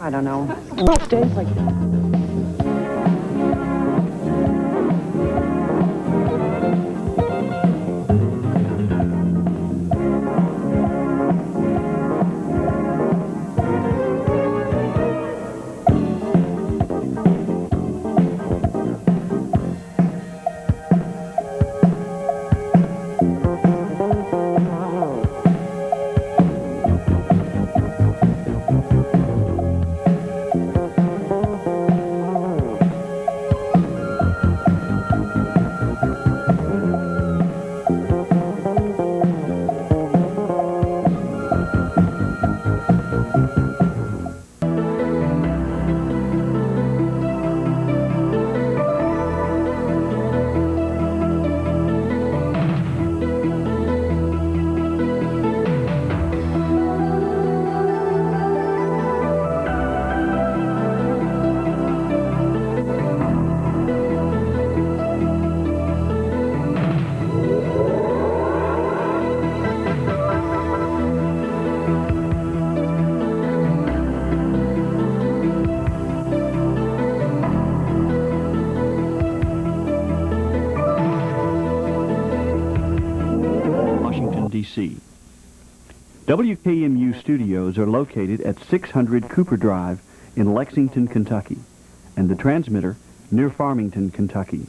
I don't know, rough days like D.C. WKMU studios are located at 600 Cooper Drive in Lexington, Kentucky, and the transmitter near Farmington, Kentucky.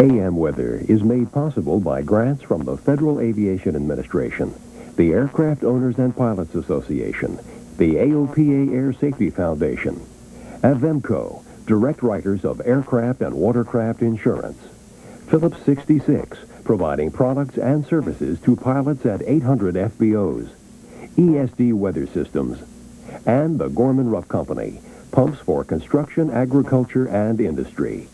AM weather is made possible by grants from the Federal Aviation Administration, the Aircraft Owners and Pilots Association, the AOPA Air Safety Foundation, Avemco, direct writers of aircraft and watercraft insurance, Phillips 66, providing products and services to pilots at 800 FBOs, ESD Weather Systems, and the Gorman Ruff Company, pumps for construction, agriculture, and industry.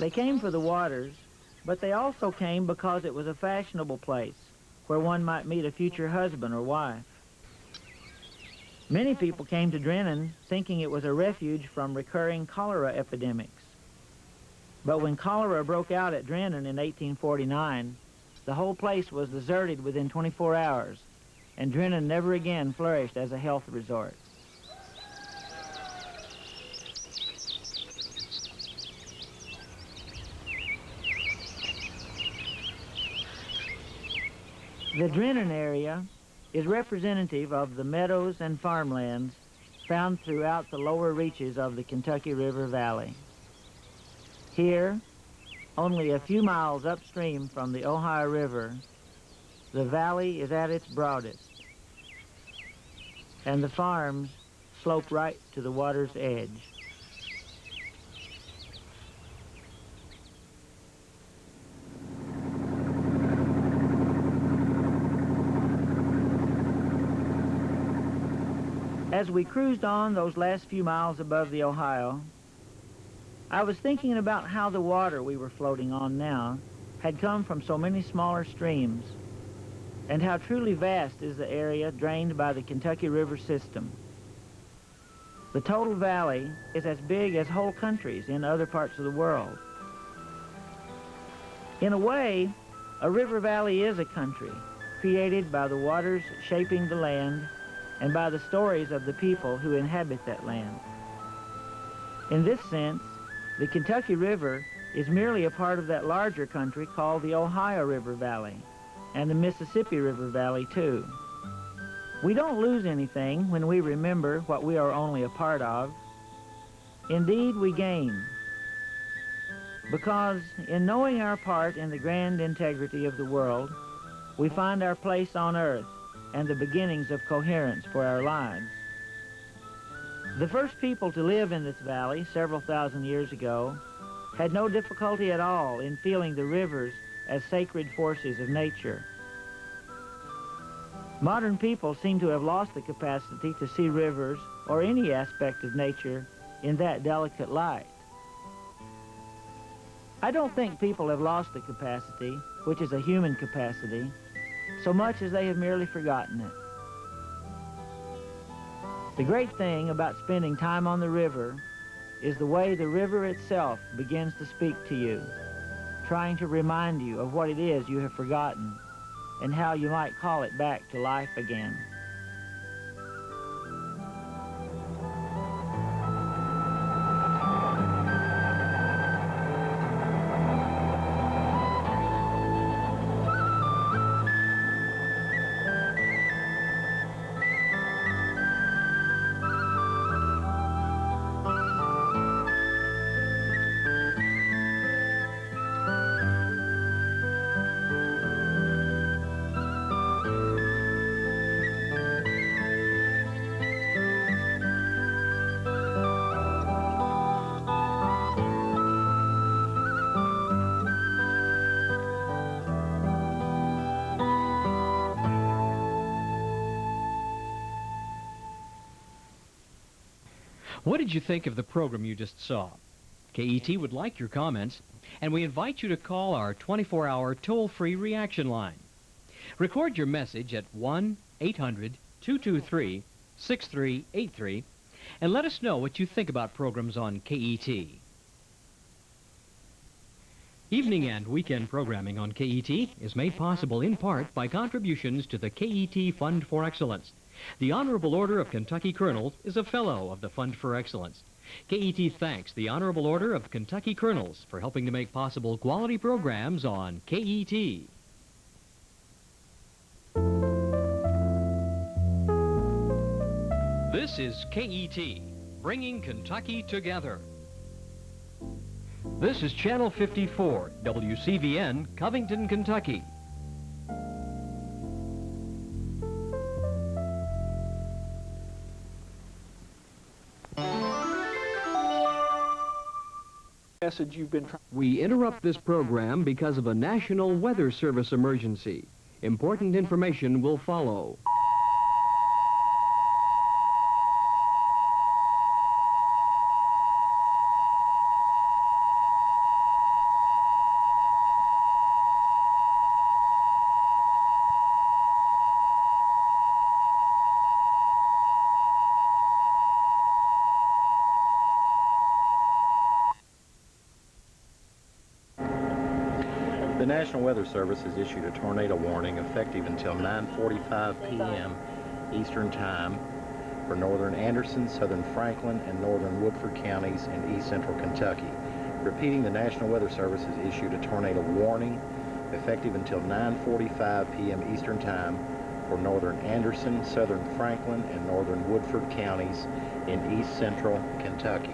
They came for the waters, but they also came because it was a fashionable place where one might meet a future husband or wife. Many people came to Drennan thinking it was a refuge from recurring cholera epidemics. But when cholera broke out at Drennan in 1849, the whole place was deserted within 24 hours, and Drennan never again flourished as a health resort. The Drennan area is representative of the meadows and farmlands found throughout the lower reaches of the Kentucky River Valley. Here, only a few miles upstream from the Ohio River, the valley is at its broadest, and the farms slope right to the water's edge. As we cruised on those last few miles above the Ohio, I was thinking about how the water we were floating on now had come from so many smaller streams, and how truly vast is the area drained by the Kentucky River system. The total valley is as big as whole countries in other parts of the world. In a way, a river valley is a country, created by the waters shaping the land and by the stories of the people who inhabit that land. In this sense, the Kentucky River is merely a part of that larger country called the Ohio River Valley, and the Mississippi River Valley too. We don't lose anything when we remember what we are only a part of. Indeed, we gain. Because in knowing our part in the grand integrity of the world, we find our place on earth and the beginnings of coherence for our lives. The first people to live in this valley several thousand years ago had no difficulty at all in feeling the rivers as sacred forces of nature. Modern people seem to have lost the capacity to see rivers or any aspect of nature in that delicate light. I don't think people have lost the capacity, which is a human capacity, so much as they have merely forgotten it. The great thing about spending time on the river is the way the river itself begins to speak to you, trying to remind you of what it is you have forgotten and how you might call it back to life again. What did you think of the program you just saw? KET would like your comments, and we invite you to call our 24-hour toll-free reaction line. Record your message at 1-800-223-6383 and let us know what you think about programs on KET. Evening and weekend programming on KET is made possible in part by contributions to the KET Fund for Excellence. The Honorable Order of Kentucky Colonels is a fellow of the Fund for Excellence. KET thanks the Honorable Order of Kentucky Colonels for helping to make possible quality programs on KET. This is KET, bringing Kentucky together. This is Channel 54, WCVN, Covington, Kentucky. We interrupt this program because of a National Weather Service emergency. Important information will follow. The National Weather Service has issued a tornado warning effective until 9:45 p.m. Eastern Time for northern Anderson, southern Franklin, and northern Woodford counties in east central Kentucky. Repeating, the National Weather Service has issued a tornado warning effective until 9:45 p.m. Eastern Time for northern Anderson, southern Franklin, and northern Woodford counties in east central Kentucky.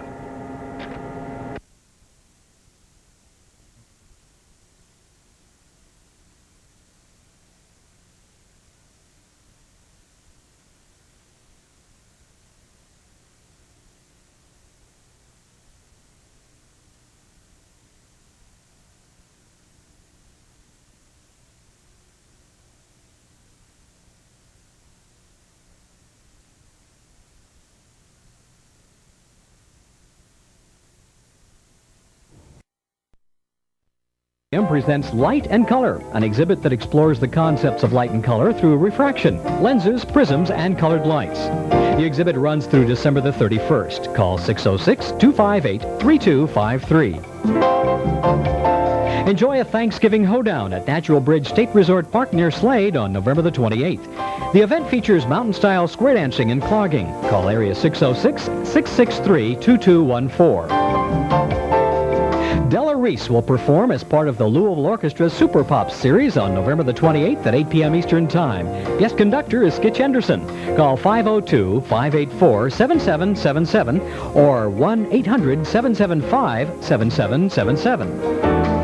Presents Light and Color, an exhibit that explores the concepts of light and color through refraction, lenses, prisms, and colored lights. The exhibit runs through December the 31st. Call 606-258-3253. Enjoy a Thanksgiving hoedown at Natural Bridge State Resort Park near Slade on November the 28th. The event features mountain-style square dancing and clogging. Call area 606-663-2214. Della Reese will perform as part of the Louisville Orchestra's Super Pop series on November the 28th at 8 p.m. Eastern Time. Guest conductor is Skitch Henderson. Call 502-584-7777 or 1-800-775-7777.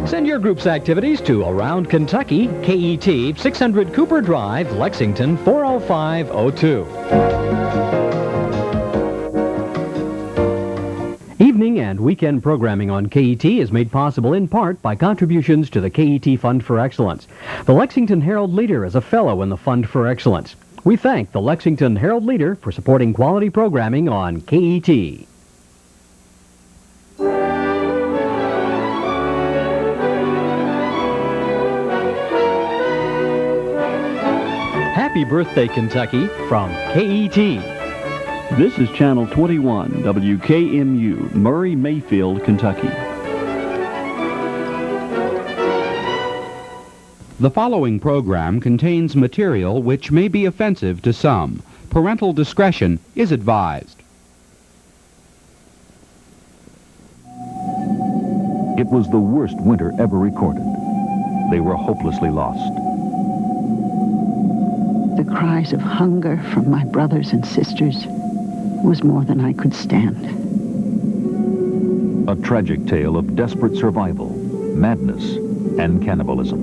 Send your group's activities to Around Kentucky, KET, 600 Cooper Drive, Lexington, 40502. Evening and weekend programming on KET is made possible in part by contributions to the KET Fund for Excellence. The Lexington Herald-Leader is a fellow in the Fund for Excellence. We thank the Lexington Herald-Leader for supporting quality programming on KET. Happy birthday, Kentucky, from KET. This is Channel 21, WKMU, Murray, Mayfield, Kentucky. The following program contains material which may be offensive to some. Parental discretion is advised. It was the worst winter ever recorded. They were hopelessly lost. The cries of hunger from my brothers and sisters was more than I could stand. A tragic tale of desperate survival, madness, and cannibalism.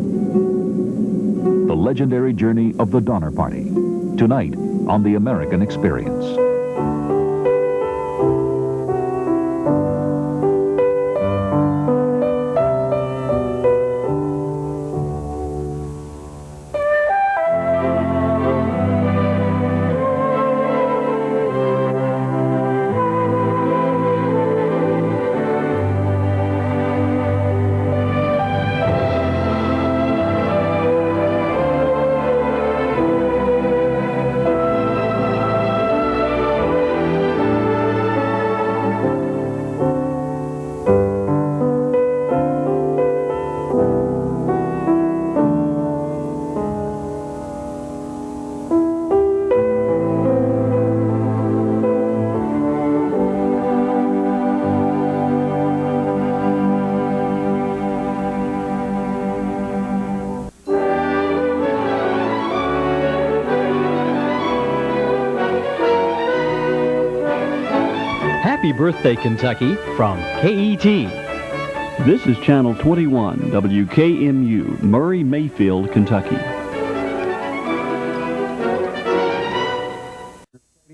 The legendary journey of the Donner Party. Tonight on The American Experience. Happy birthday, Kentucky, from KET. This is Channel 21, WKMU, Murray, Mayfield, Kentucky.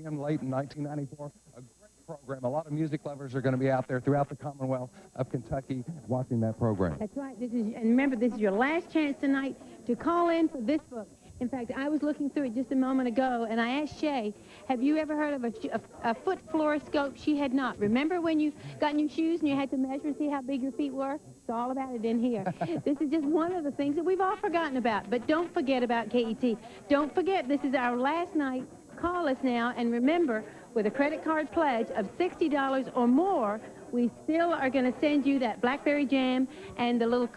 Late in 1994, a great program. A lot of music lovers are going to be out there throughout the Commonwealth of Kentucky watching that program. That's right. And remember, this is your last chance tonight to call in for this book. In fact, I was looking through it just a moment ago, and I asked Shay, have you ever heard of a foot fluoroscope? She had not. Remember when you got new shoes and you had to measure and see how big your feet were? It's all about it in here. This is just one of the things that we've all forgotten about. But don't forget about KET. Don't forget, this is our last night. Call us now, and remember, with a credit card pledge of $60 or more, we still are going to send you that blackberry jam and the little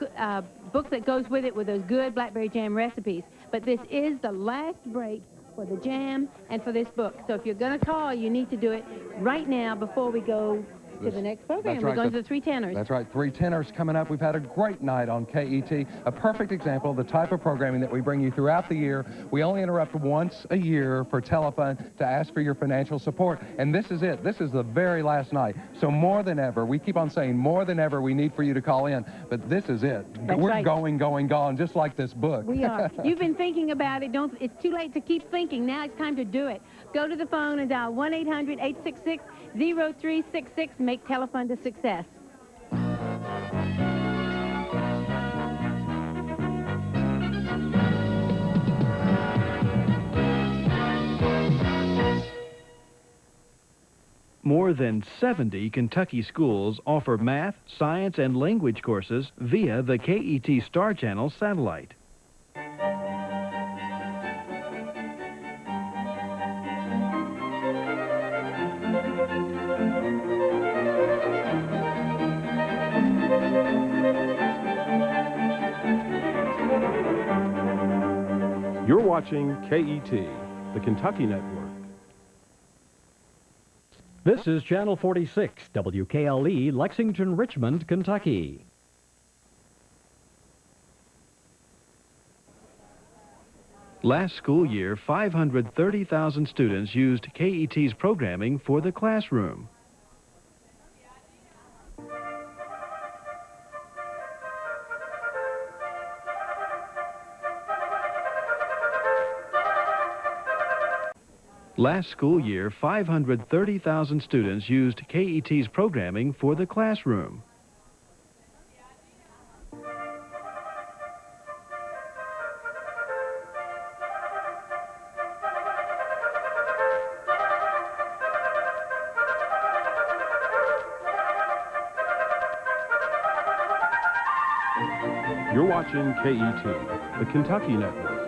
book that goes with it with those good blackberry jam recipes. But this is the last break for the jam and for this book. So if you're going to call, you need to do it right now before we go to the next program. That's right. We're going to the Three Tenors. That's right. Three Tenors coming up. We've had a great night on KET. A perfect example of the type of programming that we bring you throughout the year. We only interrupt once a year for telephone to ask for your financial support. And this is it. This is the very last night. So more than ever, we keep on saying more than ever we need for you to call in. But this is it. That's We're right. going, gone, just like this book. We are. You've been thinking about it. It's too late to keep thinking. Now it's time to do it. Go to the phone and dial 1-800-866-0366. Make telephone a success. More than 70 Kentucky schools offer math, science, and language courses via the KET Star Channel satellite. You're watching KET, the Kentucky Network. This is Channel 46, WKLE, Lexington, Richmond, Kentucky. Last school year, 530,000 students used KET's programming for the classroom. Last school year, 530,000 students used KET's programming for the classroom. You're watching KET, the Kentucky Network.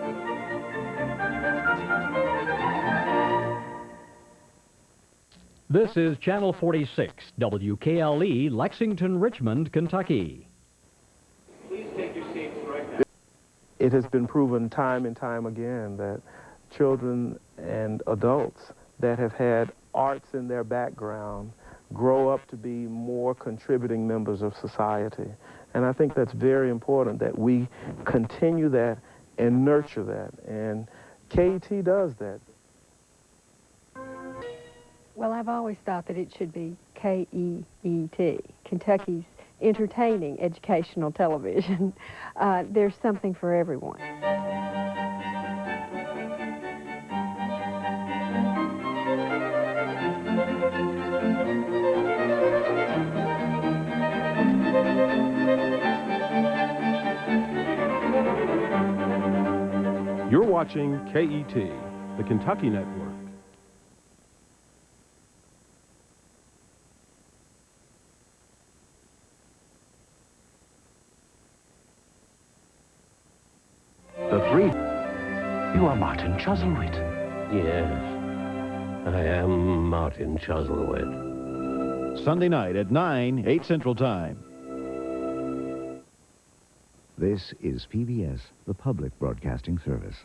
This is Channel 46, WKLE, Lexington, Richmond, Kentucky. Please take your seats right now. It has been proven time and time again that children and adults that have had arts in their background grow up to be more contributing members of society. And I think that's very important that we continue that and nurture that. And KET does that. Well, I've always thought that it should be KEET, Kentucky's entertaining educational television. There's something for everyone. You're watching KET, the Kentucky Network. The three. You are Martin Chuzzlewit. Yes, I am Martin Chuzzlewit. Sunday night at 9, 8 Central Time. This is PBS, the Public Broadcasting Service.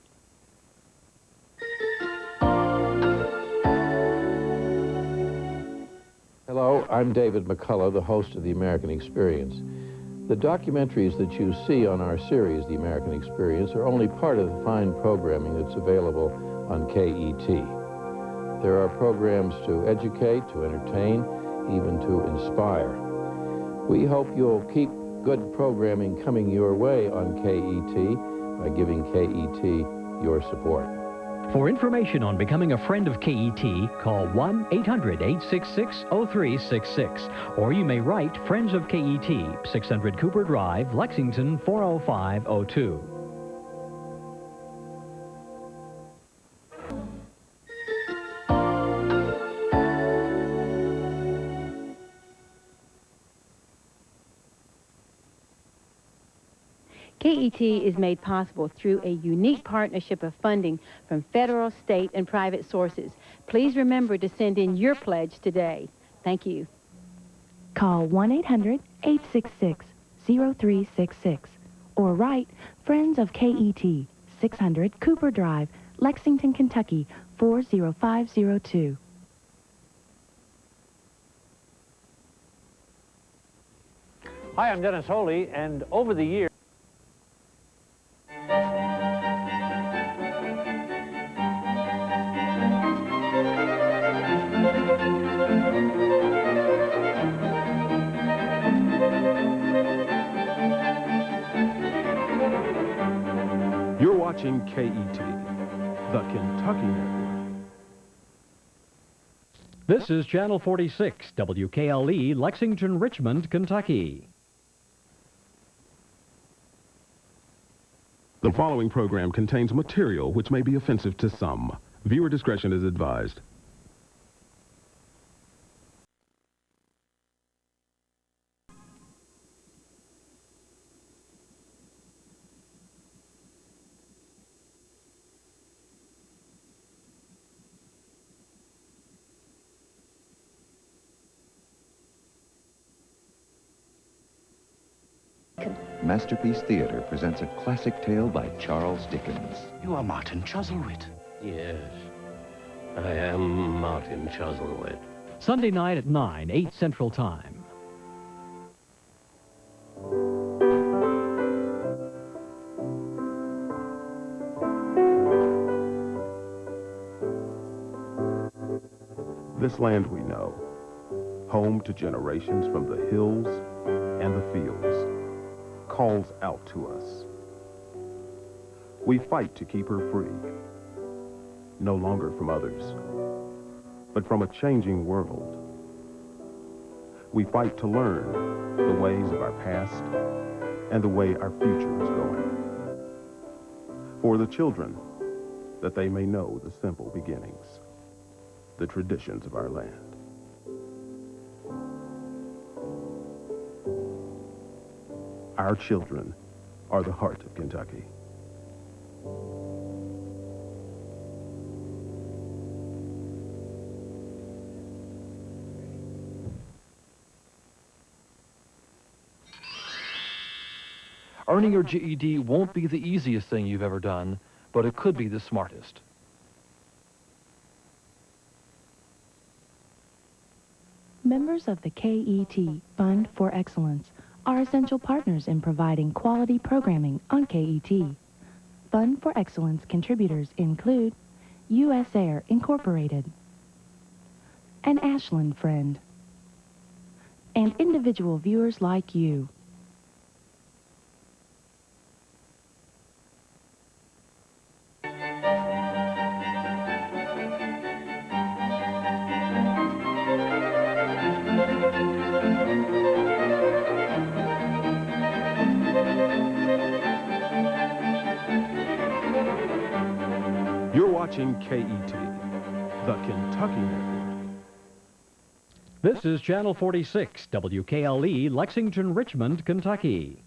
Hello, I'm David McCullough, the host of The American Experience. The documentaries that you see on our series, The American Experience, are only part of the fine programming that's available on KET. There are programs to educate, to entertain, even to inspire. We hope you'll keep good programming coming your way on KET by giving KET your support. For information on becoming a friend of KET, call 1-800-866-0366, or you may write Friends of KET, 600 Cooper Drive, Lexington, 40502. KET is made possible through a unique partnership of funding from federal, state, and private sources. Please remember to send in your pledge today. Thank you. Call 1-800-866-0366 or write Friends of KET, 600 Cooper Drive, Lexington, Kentucky, 40502. Hi, I'm Dennis Holy, and over the years, You're watching KET, the Kentucky Network. This is Channel 46, WKLE, Lexington, Richmond, Kentucky. The following program contains material which may be offensive to some. Viewer discretion is advised. Masterpiece Theater presents a classic tale by Charles Dickens. You are Martin Chuzzlewit. Yes, I am Martin Chuzzlewit. Sunday night at 9, 8 Central Time. This land we know, home to generations from the hills and the fields, calls out to us. We fight to keep her free, no longer from others, but from a changing world. We fight to learn the ways of our past and the way our future is going. For the children, that they may know the simple beginnings, the traditions of our land. Our children are the heart of Kentucky. Earning your GED won't be the easiest thing you've ever done, but it could be the smartest. Members of the KET Fund for Excellence are essential partners in providing quality programming on KET. Fund for Excellence contributors include U.S. Air Incorporated, an Ashland friend, and individual viewers like you. You're watching KET, the Kentucky Network. This is Channel 46, WKLE, Lexington, Richmond, Kentucky.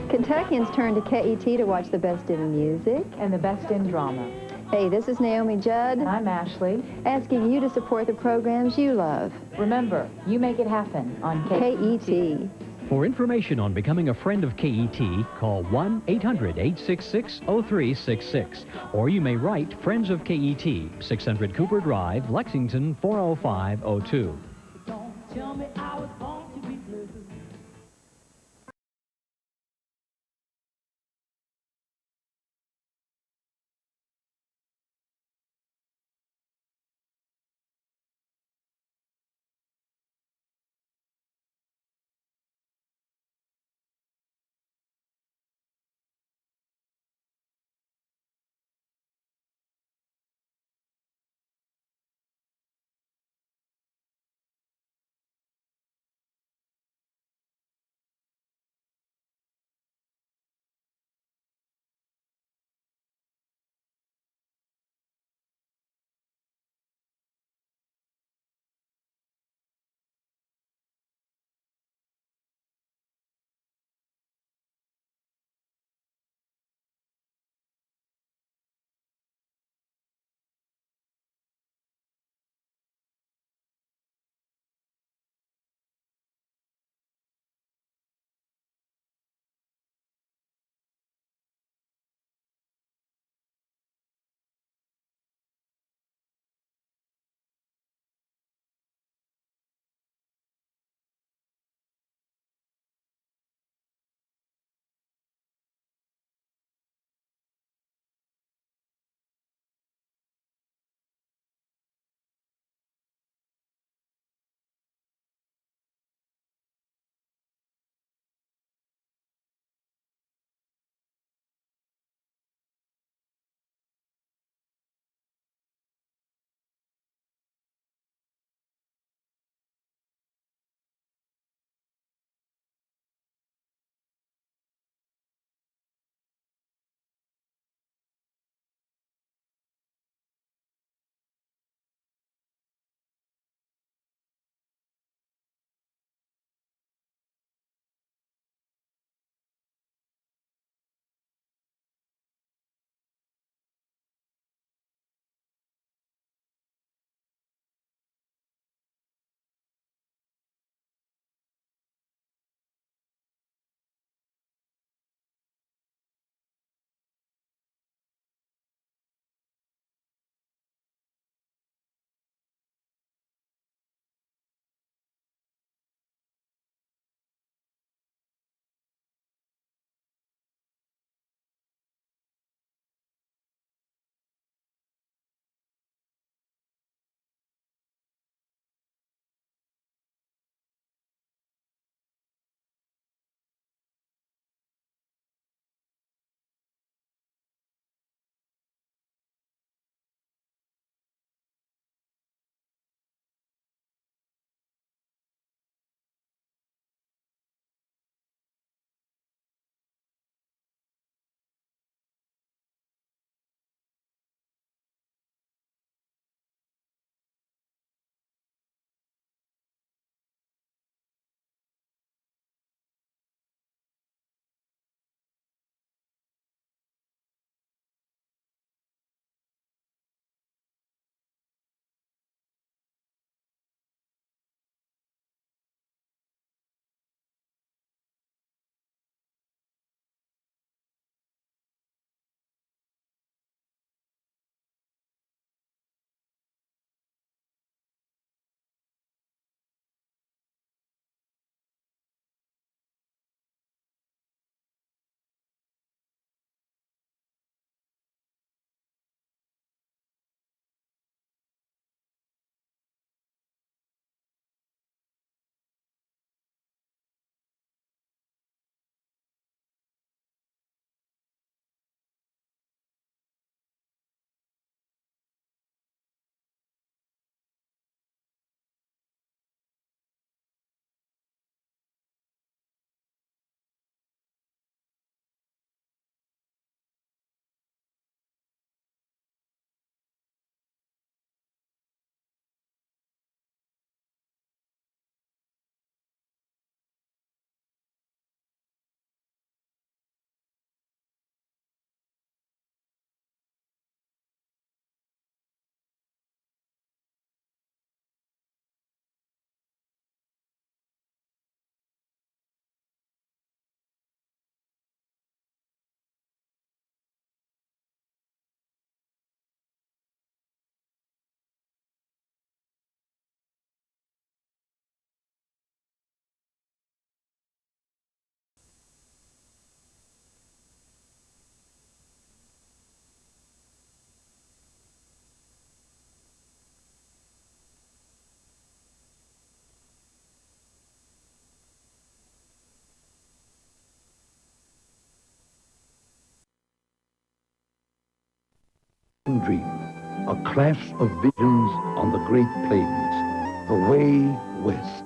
Kentuckians turn to KET to watch the best in music and the best in drama. Hey, this is Naomi Judd. And I'm Ashley. Asking you to support the programs you love. Remember, you make it happen on KET. For information on becoming a friend of KET, call 1-800-866-0366. Or you may write Friends of KET, 600 Cooper Drive, Lexington, 40502. American dream, a clash of visions on the Great Plains, the way west.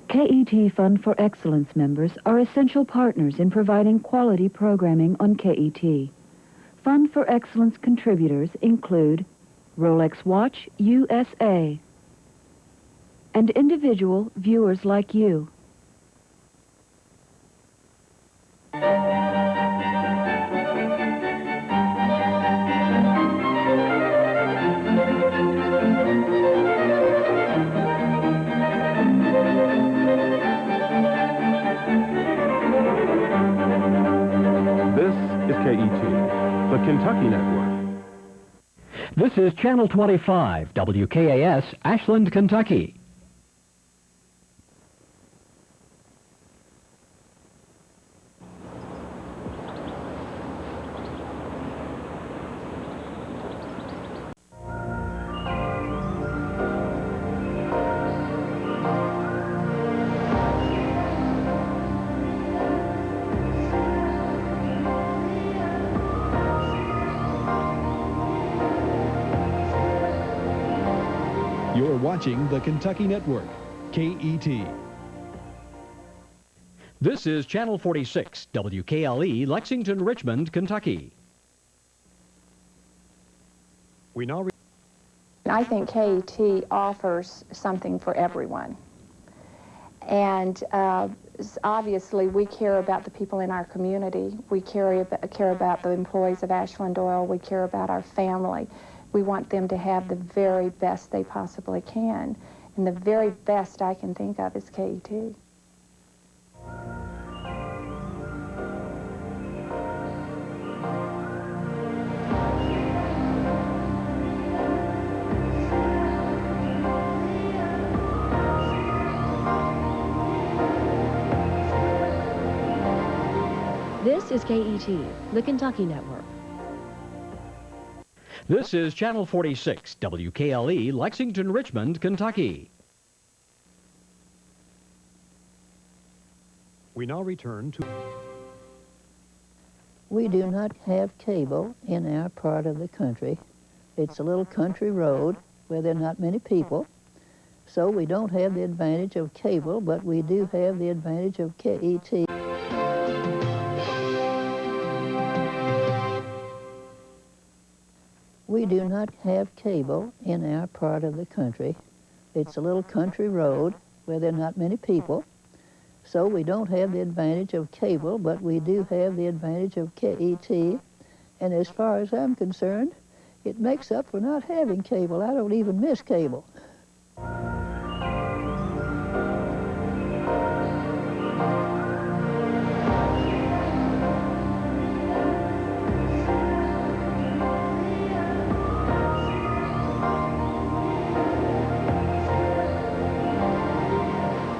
KET Fund for Excellence members are essential partners in providing quality programming on KET. Fund for Excellence contributors include Rolex Watch USA and individual viewers like you. This is KET, the Kentucky Network. This is Channel 25, WKAS, Ashland, Kentucky. You're watching the Kentucky Network, KET. This is Channel 46, WKLE, Lexington, Richmond, Kentucky. We now I think KET offers something for everyone. And obviously, we care about the people in our community. We care about the employees of Ashland Oil. We care about our family. We want them to have the very best they possibly can. And the very best I can think of is KET. This is KET, the Kentucky Network. This is Channel 46, WKLE, Lexington, Richmond, Kentucky. We now return to... We do not have cable in our part of the country. It's a little country road where there are not many people. So we don't have the advantage of cable, but we do have the advantage of KET. We do not have cable in our part of the country. It's a little country road where there are not many people. So we don't have the advantage of cable, but we do have the advantage of KET. And as far as I'm concerned, it makes up for not having cable. I don't even miss cable.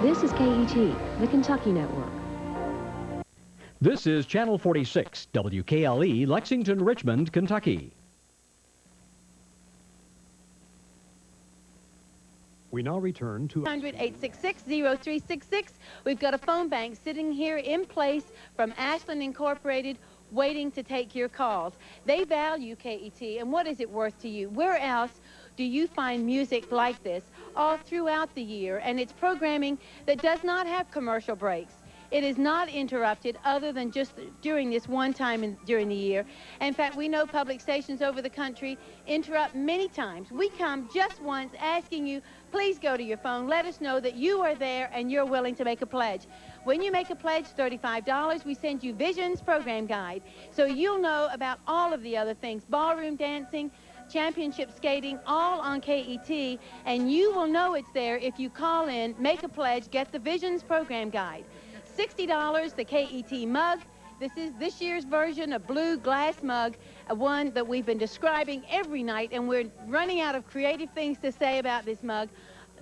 This is KET, the Kentucky Network. This is Channel 46, WKLE, Lexington, Richmond, Kentucky. We now return to... 800-866-0366. We've got a phone bank sitting here in place from Ashland Incorporated, waiting to take your calls. They value KET, and what is it worth to you? Where else do you find music like this all throughout the year? And it's programming that does not have commercial breaks. It is not interrupted other than just during this one time during the year. In fact, we know public stations over the country interrupt many times. We come just once asking you, please go to your phone. Let us know that you are there and you're willing to make a pledge. When you make a pledge, $35, we send you Visions Program Guide. So you'll know about all of the other things, ballroom dancing, championship skating, all on KET, and you will know it's there if you call in, make a pledge, get the Visions Program Guide. $60, the KET mug. This is this year's version of blue glass mug, one that we've been describing every night, and we're running out of creative things to say about this mug.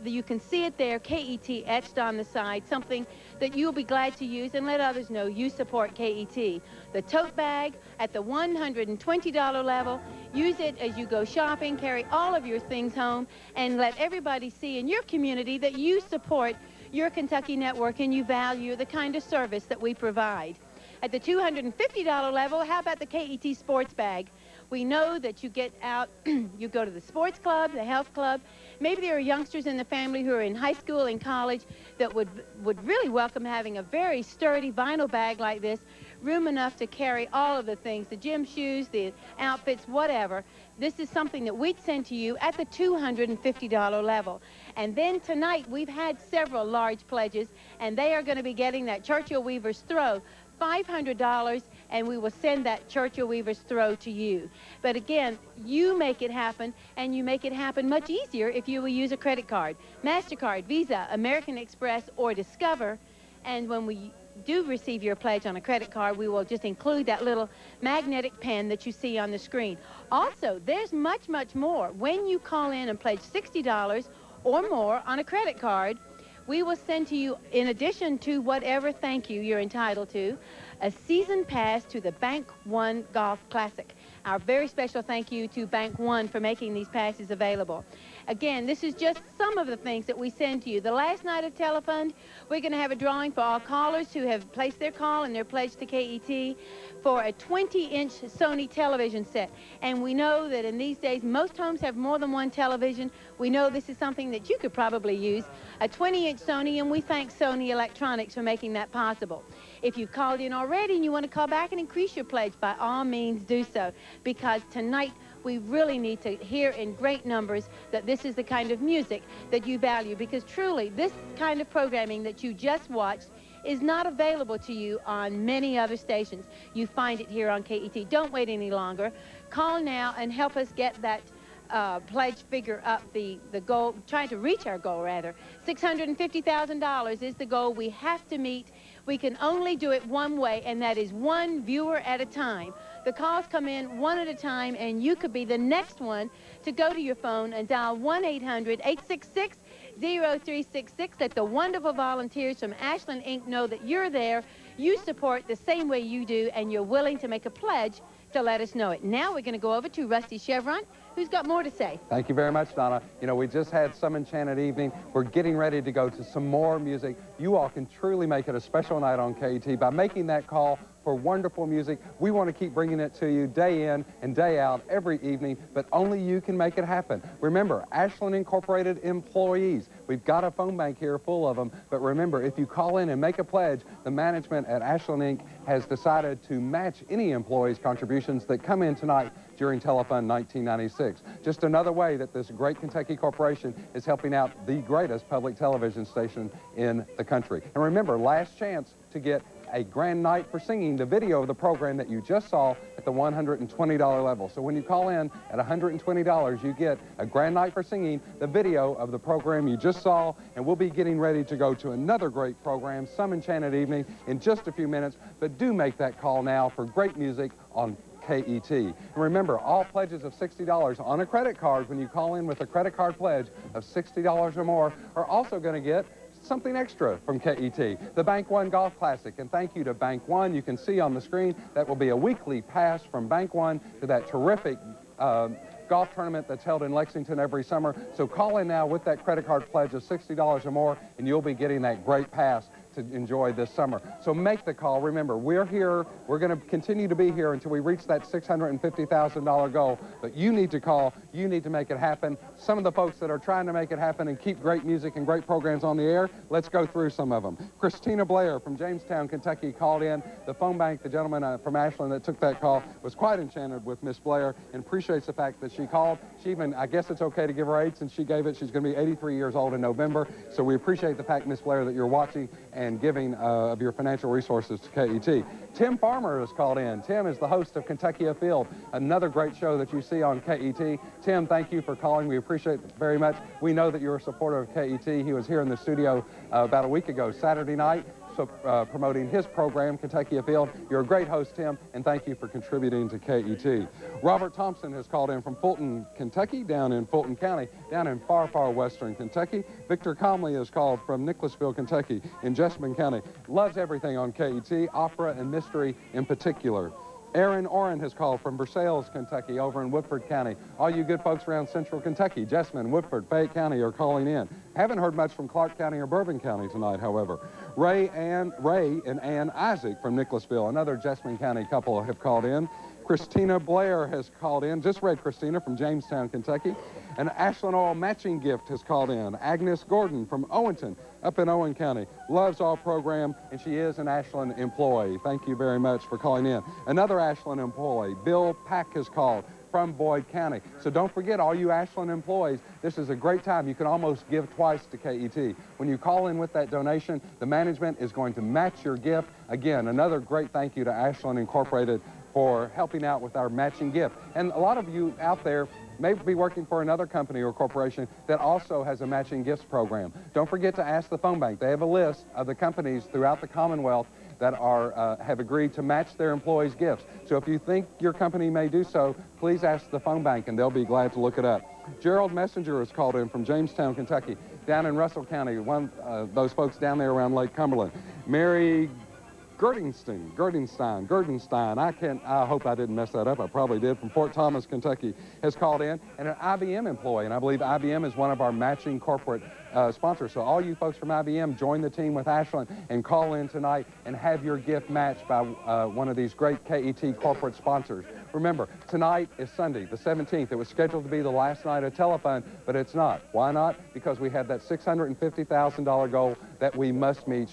You can see it there, KET etched on the side, something that you'll be glad to use, and let others know you support KET. The tote bag at the $120 level, use it as you go shopping, carry all of your things home, and let everybody see in your community that you support your Kentucky network and you value the kind of service that we provide. At the $250 level, how about the KET sports bag? We know that you get out, you go to the sports club, the health club. Maybe there are youngsters in the family who are in high school and college that would really welcome having a very sturdy vinyl bag like this, room enough to carry all of the things, the gym shoes, the outfits, whatever. This is something that we'd send to you at the $250 level. And then tonight, we've had several large pledges, and they are going to be getting that Churchill Weaver's Throw, $500, and we will send that Churchill Weaver's Throw to you. But again, you make it happen, and you make it happen much easier if you will use a credit card. MasterCard, Visa, American Express, or Discover. And when we do receive your pledge on a credit card, we will just include that little magnetic pen that you see on the screen. Also, there's much, much more. When you call in and pledge $60 or more on a credit card, we will send to you, in addition to whatever thank you you're entitled to, a season pass to the Bank One Golf Classic. Our very special thank you to Bank One for making these passes available. Again, this is just some of the things that we send to you. The last night of Telefund, we're going to have a drawing for all callers who have placed their call and their pledge to KET for a 20-inch Sony television set. And we know that in these days, most homes have more than one television. We know this is something that you could probably use, a 20-inch Sony, and we thank Sony Electronics for making that possible. If you've called in already and you want to call back and increase your pledge, by all means do so, because tonight we really need to hear in great numbers that this is the kind of music that you value, because truly this kind of programming that you just watched is not available to you on many other stations. You find it here on KET. Don't wait any longer. Call now and help us get that pledge figure up, the goal, trying to reach our goal rather. $650,000 is the goal we have to meet. We can only do it one way, and that is one viewer at a time. The calls come in one at a time, and you could be the next one to go to your phone and dial 1-800-866-0366. Let the wonderful volunteers from Ashland Inc. know that you're there, you support the same way you do, and you're willing to make a pledge to let us know it. Now we're going to go over to Rusty Chevron, who's got more to say. Thank you very much, Donna. You know, we just had some enchanted evening. We're getting ready to go to some more music. You all can truly make it a special night on KET by making that call for wonderful music. We want to keep bringing it to you day in and day out every evening, but only you can make it happen. Remember, Ashland Incorporated employees, we've got a phone bank here full of them, but remember, if you call in and make a pledge, the management at Ashland Inc. has decided to match any employees' contributions that come in tonight during Telefund 1996. Just another way that this great Kentucky corporation is helping out the greatest public television station in the country. And remember, last chance to get a grand night for singing, the video of the program that you just saw at the $120 level. So when you call in at $120, you get a grand night for singing, the video of the program you just saw, and we'll be getting ready to go to another great program, Some Enchanted Evening, in just a few minutes. But do make that call now for great music on KET. And remember, all pledges of $60 on a credit card, when you call in with a credit card pledge of $60 or more, are also going to get something extra from KET, the Bank One Golf Classic. And thank you to Bank One. You can see on the screen that will be a weekly pass from Bank One to that terrific golf tournament that's held in Lexington every summer. So call in now with that credit card pledge of $60 or more, and you'll be getting that great pass to enjoy this summer. So make the call. Remember, we're here. We're going to continue to be here until we reach that $650,000 goal. But you need to call. You need to make it happen. Some of the folks that are trying to make it happen and keep great music and great programs on the air, let's go through some of them. Christina Blair from Jamestown, Kentucky called in. The phone bank, the gentleman from Ashland that took that call, was quite enchanted with Miss Blair and appreciates the fact that she called. She even, I guess it's okay to give her age since she gave it. She's going to be 83 years old in November. So we appreciate the fact, Miss Blair, that you're watching and giving of your financial resources to KET. Tim Farmer has called in. Tim is the host of Kentucky Afield, another great show that you see on KET. Tim, thank you for calling. We appreciate it very much. We know that you're a supporter of KET. He was here in the studio about a week ago, Saturday night, promoting his program, Kentucky Afield. You're a great host, Tim, and thank you for contributing to KET. Robert Thompson has called in from Fulton, Kentucky, down in Fulton County, down in far, far western Kentucky. Victor Comley has called from Nicholasville, Kentucky, in Jessamine County. Loves everything on KET, opera and mystery in particular. Aaron Oren has called from Versailles, Kentucky, over in Woodford County. All you good folks around central Kentucky, Jessamine, Woodford, Fayette County are calling in. Haven't heard much from Clark County or Bourbon County tonight, however. Ray and Ann Isaac from Nicholasville, another Jessamine County couple, have called in. Christina Blair has called in. Just read Christina from Jamestown, Kentucky. An Ashland Oil matching gift has called in. Agnes Gordon from Owenton, up in Owen County. Loves our program, and she is an Ashland employee. Thank you very much for calling in. Another Ashland employee, Bill Pack, has called from Boyd County. So don't forget, all you Ashland employees, this is a great time. You can almost give twice to KET. When you call in with that donation, the management is going to match your gift. Again, another great thank you to Ashland Incorporated for helping out with our matching gift. And a lot of you out there may be working for another company or corporation that also has a matching gifts program. Don't forget to ask the phone bank. They have a list of the companies throughout the Commonwealth that have agreed to match their employees' gifts. So if you think your company may do so, please ask the phone bank and they'll be glad to look it up. Gerald Messenger has called in from Jamestown, Kentucky, down in Russell County, one of those folks down there around Lake Cumberland. Mary Gerdenstein, I hope I didn't mess that up. I probably did, from Fort Thomas, Kentucky, has called in, and an IBM employee, and I believe IBM is one of our matching corporate sponsors. So all you folks from IBM, join the team with Ashland and call in tonight and have your gift matched by one of these great KET corporate sponsors. Remember, tonight is Sunday, the 17th. It was scheduled to be the last night of telefon, but it's not. Why not? Because we have that $650,000 goal that we must meet.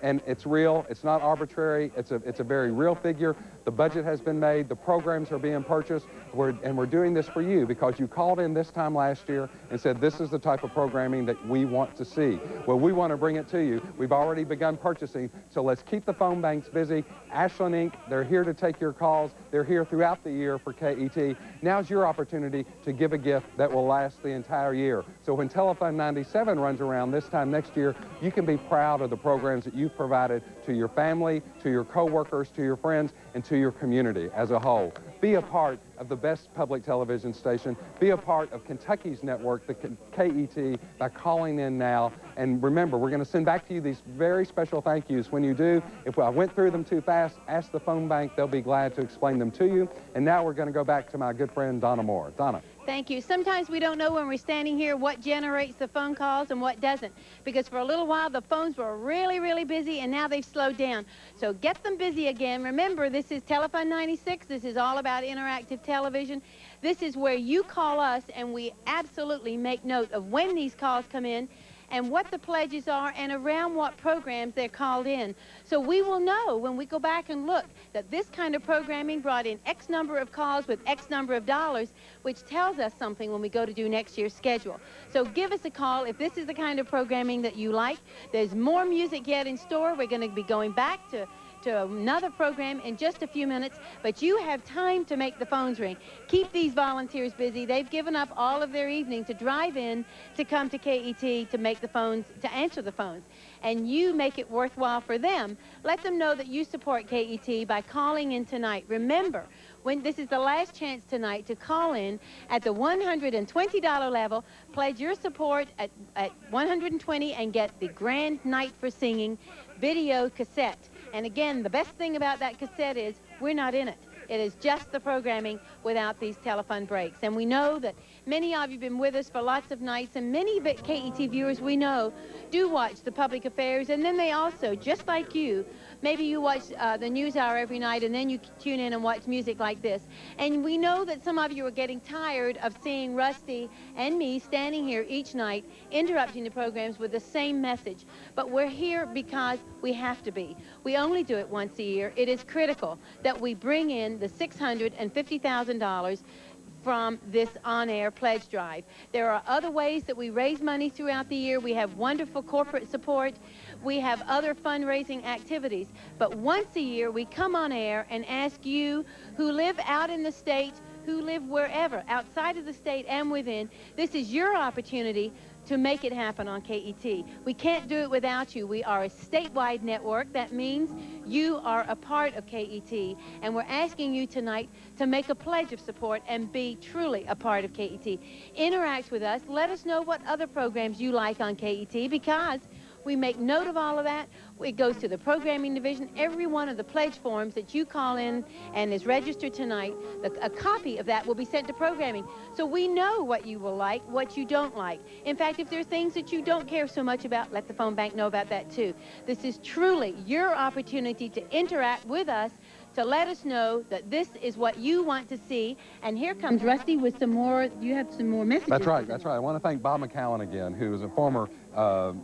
And it's real, it's not arbitrary, it's a very real figure. The budget has been made, the programs are being purchased, and we're doing this for you because you called in this time last year and said this is the type of programming that we want to see. Well, we want to bring it to you. We've already begun purchasing, so let's keep the phone banks busy. Ashland Inc., they're here to take your calls. They're here throughout the year for KET. Now's your opportunity to give a gift that will last the entire year. So when Telefon 97 runs around this time next year, you can be proud of the programs that you've provided to your family, to your coworkers, to your friends, and to your community as a whole. Be a part of the best public television station. Be a part of Kentucky's network, the KET, by calling in now. And remember, we're going to send back to you these very special thank yous. When you do, if I went through them too fast, ask the phone bank. They'll be glad to explain them to you. And now we're going to go back to my good friend Donna Moore. Donna. Thank you. Sometimes we don't know when we're standing here what generates the phone calls and what doesn't, because for a little while the phones were really, really busy, and now they've slowed down. So get them busy again. Remember, this is Telefon 96. This is all about interactive television. This is where you call us, and we absolutely make note of when these calls come in and what the pledges are and around what programs they're called in. So we will know when we go back and look that this kind of programming brought in X number of calls with X number of dollars, which tells us something when we go to do next year's schedule. So give us a call if this is the kind of programming that you like. There's more music yet in store. We're going to be going back to another program in just a few minutes, but you have time to make the phones ring. Keep these volunteers busy. They've given up all of their evening to drive in to come to KET to make the phones, to answer the phones. And you make it worthwhile for them. Let them know that you support KET by calling in tonight. Remember, when this is the last chance tonight to call in at the $120 level, pledge your support at $120 and get the Grand Night for Singing video cassette. And again, the best thing about that cassette is we're not in it. It is just the programming without these telephone breaks. And we know that Many of you have been with us for lots of nights, and many KET viewers we know do watch the public affairs, and then they also, just like you, maybe you watch the news hour every night, and then you tune in and watch music like this. And we know that some of you are getting tired of seeing Rusty and me standing here each night, interrupting the programs with the same message. But we're here because we have to be. We only do it once a year. It is critical that we bring in the $650,000 from this on-air pledge drive. There are other ways that we raise money throughout the year. We have wonderful corporate support. We have other fundraising activities. But once a year, we come on air and ask you who live out in the state, who live wherever, outside of the state and within, this is your opportunity to make it happen on KET. We can't do it without you. We are a statewide network. That means you are a part of KET, and we're asking you tonight to make a pledge of support and be truly a part of KET. Interact with us. Let us know what other programs you like on KET, because we make note of all of that. It goes to the programming division. Every one of the pledge forms that you call in and is registered tonight, a copy of that will be sent to programming. So we know what you will like, what you don't like. In fact, if there are things that you don't care so much about, let the phone bank know about that too. This is truly your opportunity to interact with us, to let us know that this is what you want to see. And here comes Rusty with some more, you have some more messages. That's right, that's right. I want to thank Bob McCowan again, who is a former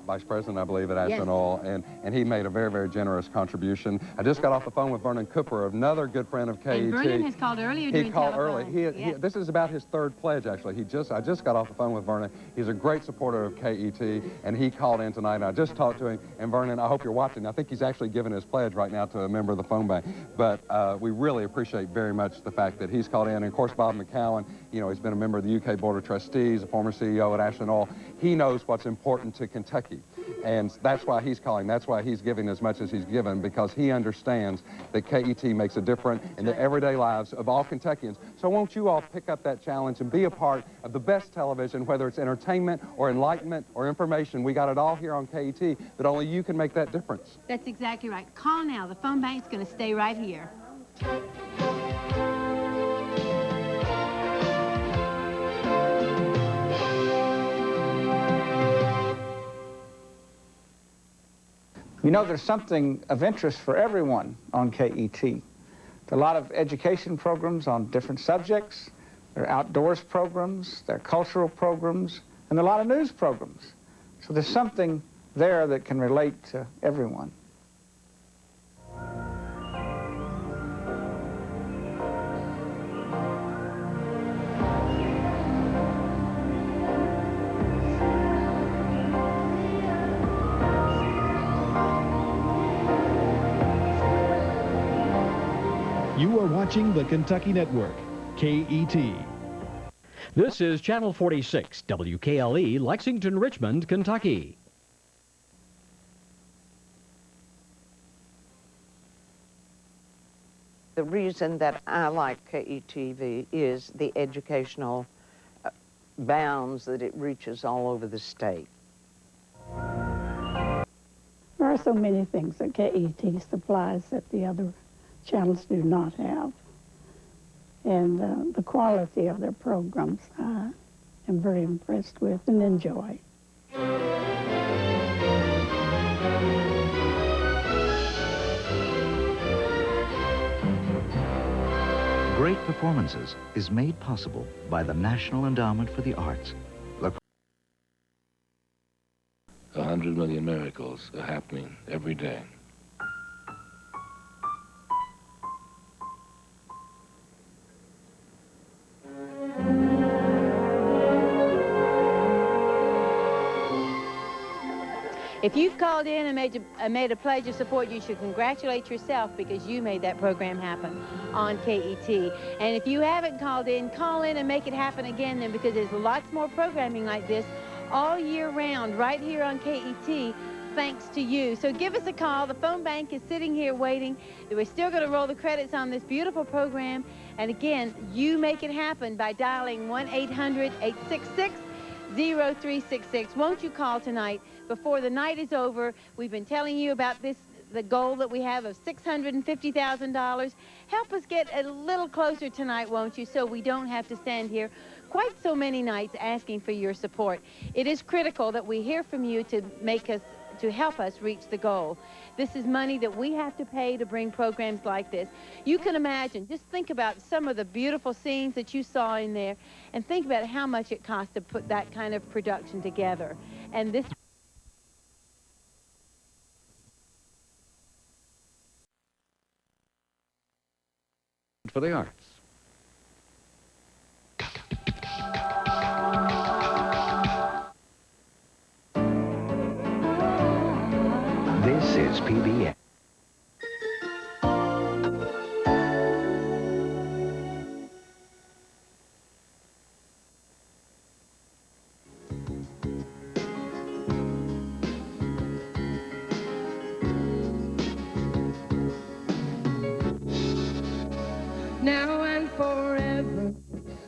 vice president, I believe, at Ashland Oil, and he made a very, very generous contribution. I just got off the phone with Vernon Cooper, another good friend of KET. And Vernon has called earlier during He called telephone. early. This is about his third pledge, actually. I just got off the phone with Vernon. He's a great supporter of KET, and he called in tonight, and I just talked to him. And Vernon, I hope you're watching. I think he's actually giving his pledge right now to a member of the phone bank. But we really appreciate very much the fact that he's called in. And of course, Bob McCowan, you know, he's been a member of the UK Board of Trustees, a former CEO at Ashland Oil. He knows what's important to Kentucky. And that's why he's calling. That's why he's giving as much as he's given, because he understands that KET makes a difference in the everyday lives of all Kentuckians. So won't you all pick up that challenge and be a part of the best television, whether it's entertainment or enlightenment or information. We got it all here on KET, but only you can make that difference. That's exactly right. Call now. The phone bank's going to stay right here. You know, there's something of interest for everyone on KET. There are a lot of education programs on different subjects. There are outdoors programs, there are cultural programs, and a lot of news programs. So there's something there that can relate to everyone. You are watching the Kentucky Network, KET. This is Channel 46, WKLE, Lexington, Richmond, Kentucky. The reason that I like KETV is the educational bounds that it reaches all over the state. There are so many things that KET supplies that the other channels do not have. And the quality of their programs I am very impressed with and enjoy. Great Performances is made possible by the National Endowment for the Arts. 100 million miracles are happening every day. If you've called in and made a pledge of support, you should congratulate yourself, because you made that program happen on KET. And if you haven't called in, call in and make it happen again then, because there's lots more programming like this all year round right here on KET, thanks to you. So give us a call. The phone bank is sitting here waiting. We're still going to roll the credits on this beautiful program. And again, you make it happen by dialing 1-800-866-0366. Won't you call tonight before the night is over? We've been telling you about this, the goal that we have of $650,000. Help us get a little closer tonight, won't you, so we don't have to stand here quite so many nights asking for your support. It is critical that we hear from you to help us reach the goal. This is money that we have to pay to bring programs like this. You can imagine, just think about some of the beautiful scenes that you saw in there, and think about how much it costs to put that kind of production together. And this for the arts. This is PBS. Now and forever.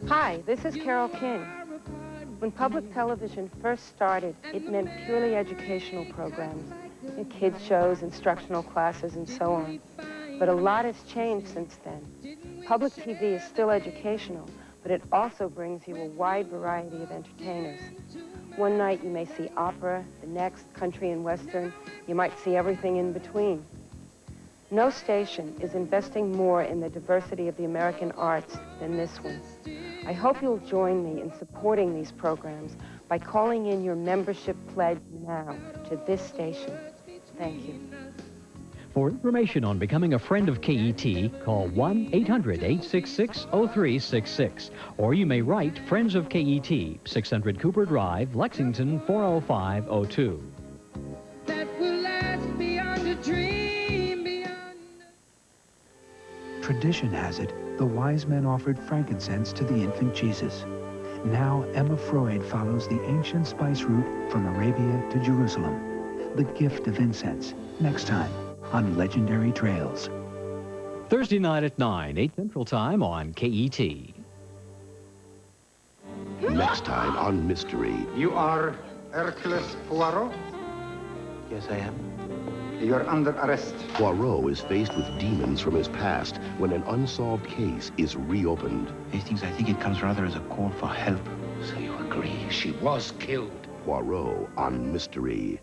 Hi, this is Carol King. When public television first started, it meant purely educational programs, kids shows, instructional classes, and so on. But a lot has changed since then. Public TV is still educational, but it also brings you a wide variety of entertainers. One night you may see opera, the next country and western. You might see everything in between. No station is investing more in the diversity of the American arts than this one. I hope you'll join me in supporting these programs by calling in your membership pledge now to this station. Thank you. For information on becoming a friend of KET, call 1-800-866-0366, or you may write Friends of KET, 600 Cooper Drive, Lexington, 40502. That will last beyond a dream, beyond... Tradition has it, the wise men offered frankincense to the infant Jesus. Now Emma Freud follows the ancient spice route from Arabia to Jerusalem. The gift of incense, next time on Legendary Trails. Thursday night at 9, 8 Central Time on KET. Next time on Mystery. You are Hercules Poirot? Yes, I am. You're under arrest. Poirot is faced with demons from his past when an unsolved case is reopened. Hastings, I think it comes rather as a call for help. So you agree she was killed? Poirot on Mystery.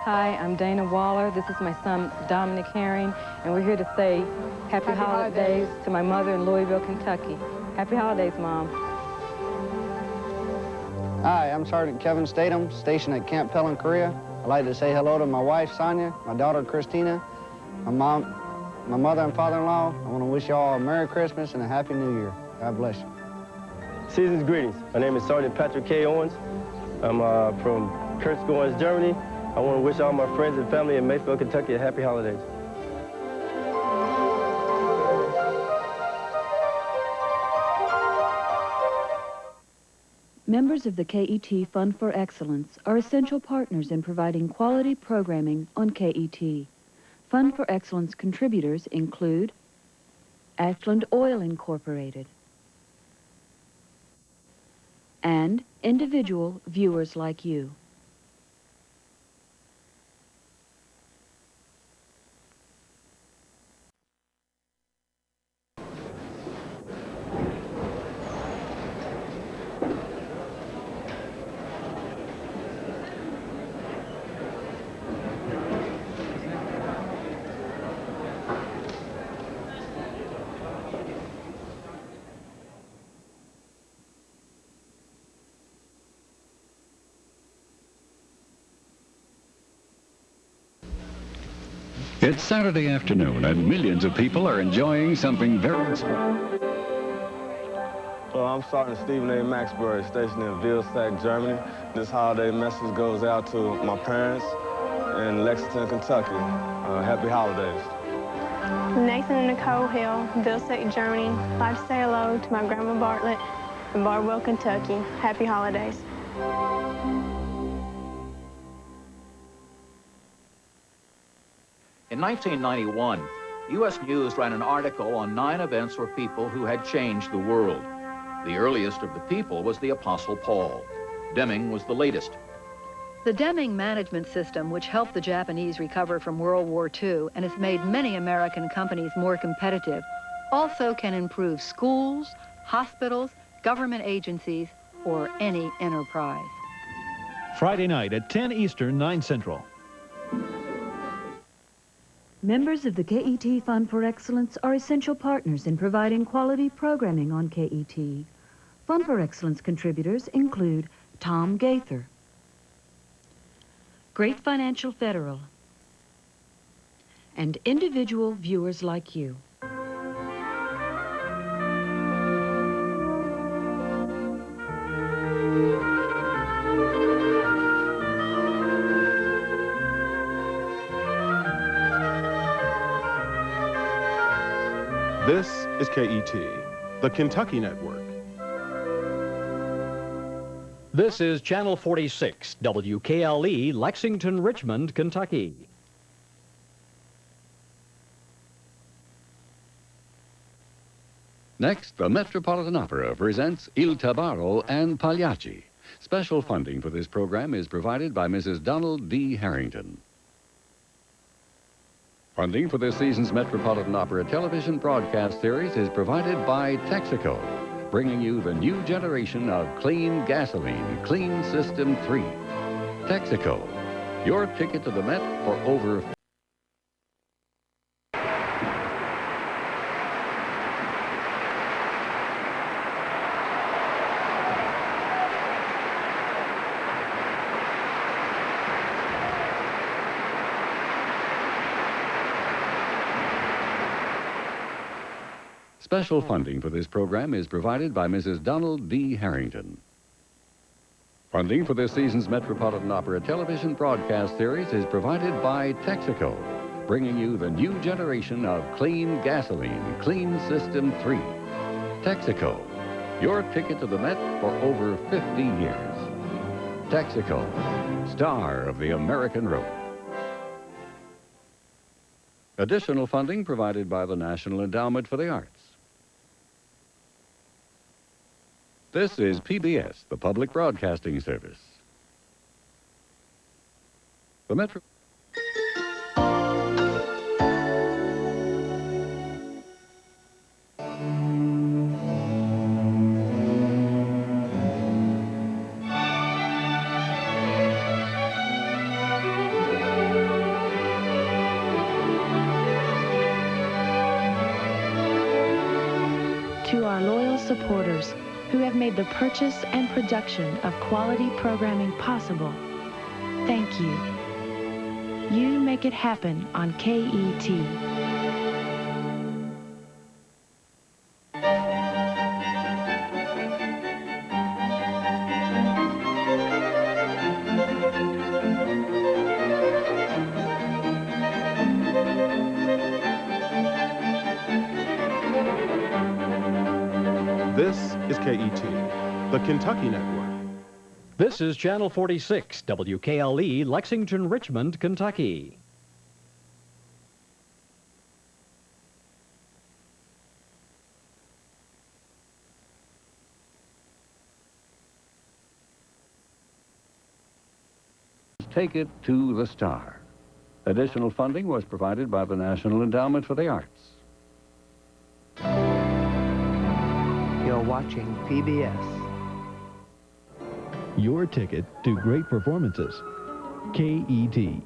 Hi, I'm Dana Waller. This is my son, Dominic Herring, and we're here to say Happy Holidays to my mother in Louisville, Kentucky. Happy Holidays, Mom. Hi, I'm Sergeant Kevin Statham, stationed at Camp Pell in Korea. I'd like to say hello to my wife, Sonia, my daughter, Christina, my mom, my mother and father-in-law. I want to wish you all a Merry Christmas and a Happy New Year. God bless you. Season's greetings. My name is Sergeant Patrick K. Owens. I'm from Kurtzgowens, Germany. I want to wish all my friends and family in Mayfield, Kentucky a happy holidays. Members of the KET Fund for Excellence are essential partners in providing quality programming on KET. Fund for Excellence contributors include Ashland Oil Incorporated and individual viewers like you. It's Saturday afternoon, and millions of people are enjoying something very special. Well, I'm Sergeant Stephen A. Maxbury, stationed in Vilsack, Germany. This holiday message goes out to my parents in Lexington, Kentucky. Happy holidays. Nathan and Nicole Hill, Vilsack, Germany. I'd like to say hello to my grandma Bartlett in Bardwell, Kentucky. Happy holidays. In 1991, U.S. News ran an article on 9 events or people who had changed the world. The earliest of the people was the Apostle Paul. Deming was the latest. The Deming management system, which helped the Japanese recover from World War II and has made many American companies more competitive, also can improve schools, hospitals, government agencies, or any enterprise. Friday night at 10 Eastern, 9 Central. Members of the KET Fund for Excellence are essential partners in providing quality programming on KET. Fund for Excellence contributors include Tom Gaither, Great Financial Federal, and individual viewers like you. This is KET, the Kentucky Network. This is Channel 46, WKLE, Lexington, Richmond, Kentucky. Next, the Metropolitan Opera presents Il Tabarro and Pagliacci. Special funding for this program is provided by Mrs. Donald D. Harrington. Funding for this season's Metropolitan Opera television broadcast series is provided by Texaco, bringing you the new generation of clean gasoline, Clean System 3. Texaco, your ticket to the Met for over... Special funding for this program is provided by Mrs. Donald D. Harrington. Funding for this season's Metropolitan Opera television broadcast series is provided by Texaco, bringing you the new generation of clean gasoline, Clean System 3. Texaco, your ticket to the Met for over 50 years. Texaco, star of the American road. Additional funding provided by the National Endowment for the Arts. This is PBS, the Public Broadcasting Service. The Metro... To our loyal supporters who have made the purchase and production of quality programming possible, thank you. You make it happen on KET. This is KET, the Kentucky Network. This is Channel 46, WKLE, Lexington, Richmond, Kentucky. Take it to the star. Additional funding was provided by the National Endowment for the Arts. You're watching PBS. Your ticket to great performances. KET.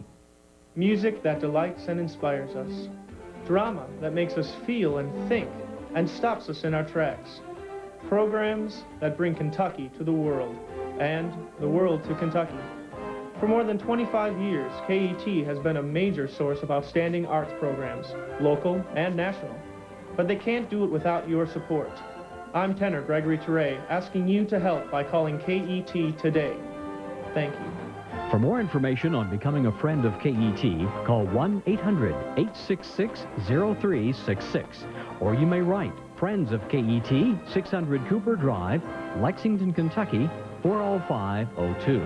Music that delights and inspires us. Drama that makes us feel and think and stops us in our tracks. Programs that bring Kentucky to the world and the world to Kentucky. For more than 25 years, KET has been a major source of outstanding arts programs, local and national. But they can't do it without your support. I'm tenor Gregory Teray, asking you to help by calling KET today. Thank you. For more information on becoming a friend of KET, call 1-800-866-0366. Or you may write Friends of KET, 600 Cooper Drive, Lexington, Kentucky, 40502.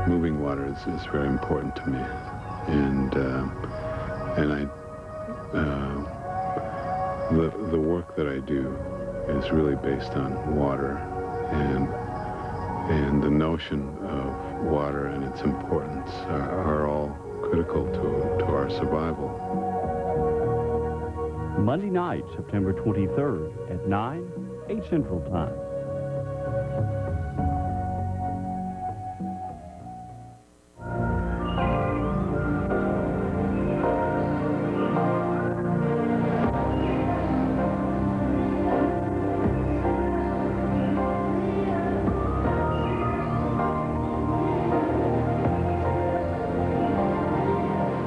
Moving water is very important to me, and the work that I do is really based on water and the notion of water and its importance are all critical to our survival. Monday night, September 23rd at 9, 8 Central Time.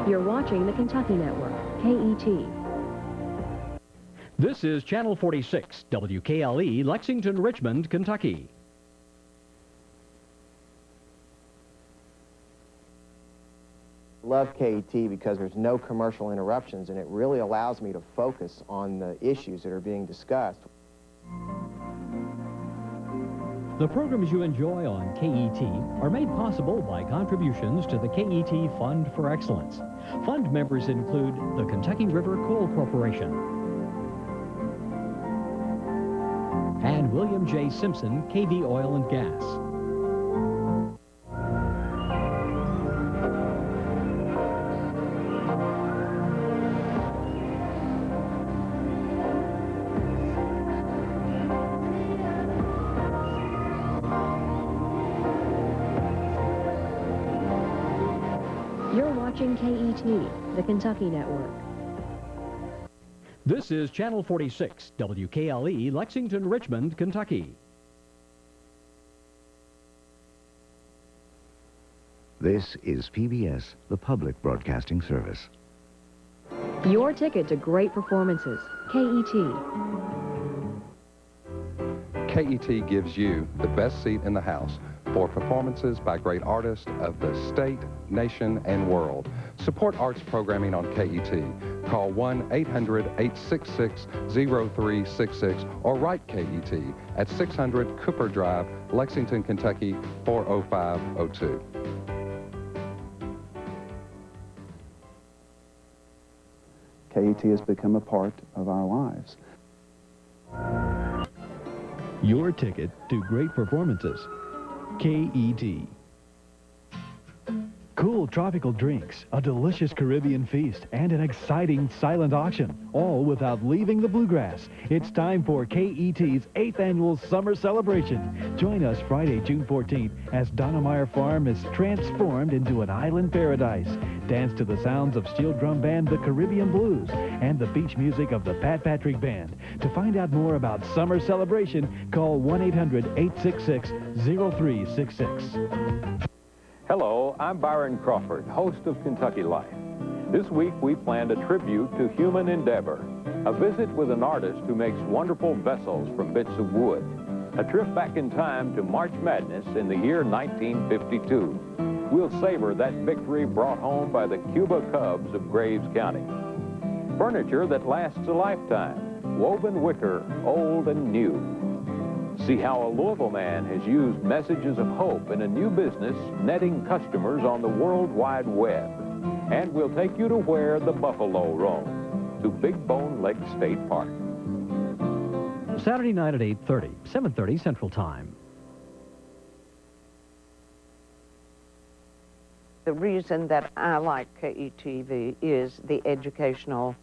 You're watching the Kentucky Network, KET. This is Channel 46, WKLE, Lexington, Richmond, Kentucky. Love KET because there's no commercial interruptions, and it really allows me to focus on the issues that are being discussed. The programs you enjoy on KET are made possible by contributions to the KET Fund for Excellence. Fund members include the Kentucky River Coal Corporation and William J. Simpson, KV Oil and Gas. You're watching KET, the Kentucky Network. This is Channel 46, WKLE, Lexington, Richmond, Kentucky. This is PBS, the Public Broadcasting Service. Your ticket to great performances, KET. KET gives you the best seat in the house for performances by great artists of the state, nation, and world. Support arts programming on KET. Call 1-800-866-0366 or write KET at 600 Cooper Drive, Lexington, Kentucky, 40502. KET has become a part of our lives. Your ticket to great performances. KET. Cool tropical drinks, a delicious Caribbean feast, and an exciting silent auction, all without leaving the bluegrass. It's time for KET's 8th annual summer celebration. Join us Friday, June 14th, as Donnemeyer Farm is transformed into an island paradise. Dance to the sounds of steel drum band The Caribbean Blues and the beach music of the Pat Patrick Band. To find out more about summer celebration, call 1-800-866-0366. Hello, I'm Byron Crawford, host of Kentucky Life. This week we planned a tribute to human endeavor, a visit with an artist who makes wonderful vessels from bits of wood, a trip back in time to March Madness in the year 1952. We'll savor that victory brought home by the Cuba Cubs of Graves County. Furniture that lasts a lifetime, woven wicker, old and new. See how a Louisville man has used messages of hope in a new business, netting customers on the World Wide Web. And we'll take you to where the buffalo roam, to Big Bone Lake State Park. Saturday night at 8:30, 7:30 Central Time. The reason that I like KETV is the educational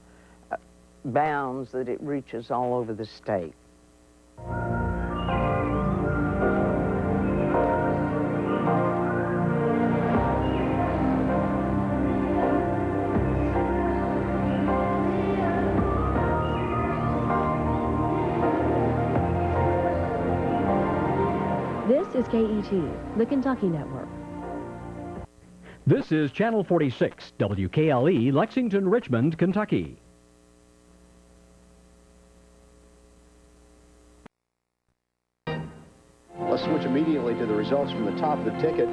bounds that it reaches all over the state. This is KET, the Kentucky Network. This is Channel 46, WKLE, Lexington, Richmond, Kentucky. Let's switch immediately to the results from the top of the ticket.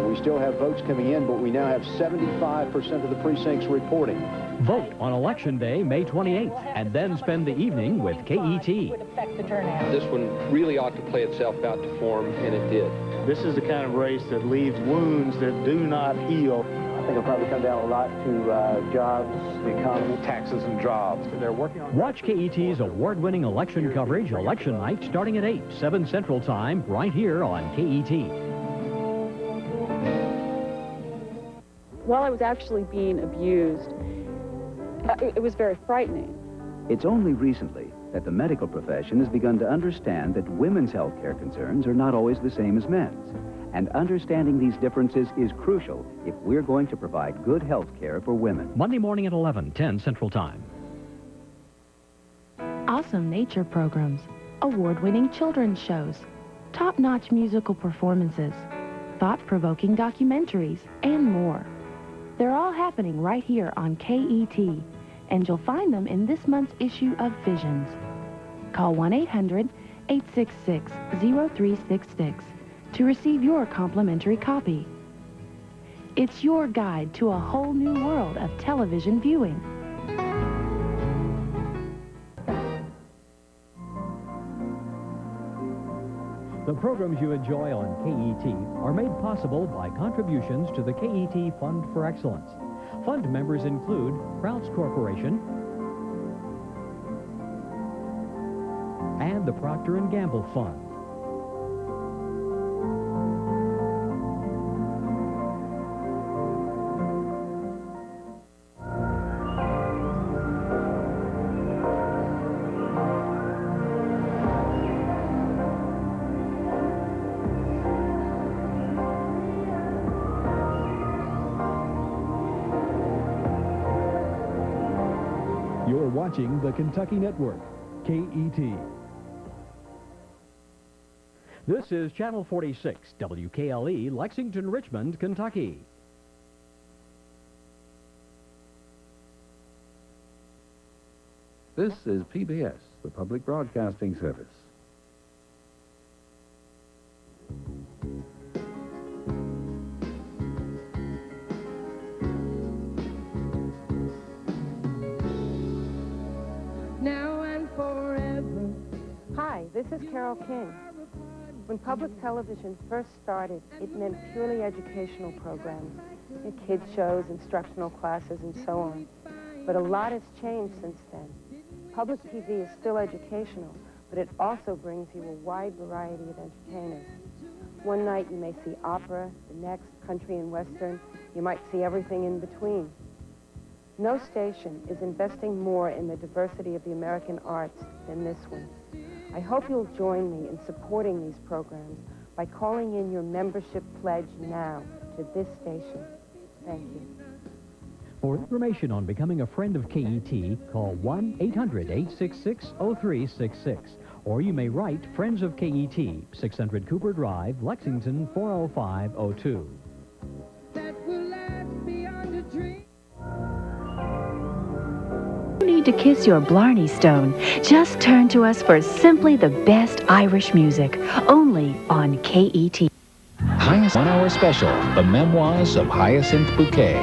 We still have votes coming in, but we now have 75% of the precincts reporting. Vote on Election Day, May 28th, and then spend the evening with KET. This one really ought to play itself out to form, and it did. This is the kind of race that leaves wounds that do not heal. think it'll probably come down a lot to jobs, the economy, taxes and jobs. They're working on... Watch KET's award-winning election coverage, Election Night, starting at 8, 7 Central Time, right here on KET. While I was actually being abused, it was very frightening. It's only recently that the medical profession has begun to understand that women's health care concerns are not always the same as men's. And understanding these differences is crucial if we're going to provide good health care for women. Monday morning at 11, 10 Central Time. Awesome nature programs, award-winning children's shows, top-notch musical performances, thought-provoking documentaries, and more. They're all happening right here on KET, and you'll find them in this month's issue of Visions. Call 1-800-866-0366 to receive your complimentary copy. It's your guide to a whole new world of television viewing. The programs you enjoy on KET are made possible by contributions to the KET Fund for Excellence. Fund members include Krauts Corporation and the Procter & Gamble Fund. You're watching the Kentucky Network, KET. This is Channel 46, WKLE, Lexington, Richmond, Kentucky. This is PBS, the Public Broadcasting Service. Now and forever. Hi, this is Carol King. When public television first started, it meant purely educational programs, kids shows, instructional classes, and so on. But a lot has changed since then. Public TV is still educational, but it also brings you a wide variety of entertainers. One night you may see opera, the next country and western. You might see everything in between. No station is investing more in the diversity of the American arts than this one. I hope you'll join me in supporting these programs by calling in your membership pledge now to this station. Thank you. For information on becoming a friend of KET, call 1-800-866-0366, or you may write Friends of KET, 600 Cooper Drive, Lexington, 40502. You need to kiss your Blarney Stone. Just turn to us for simply the best Irish music, only on KET. Hyacinth 1 Hour Special, The Memoirs of Hyacinth Bouquet.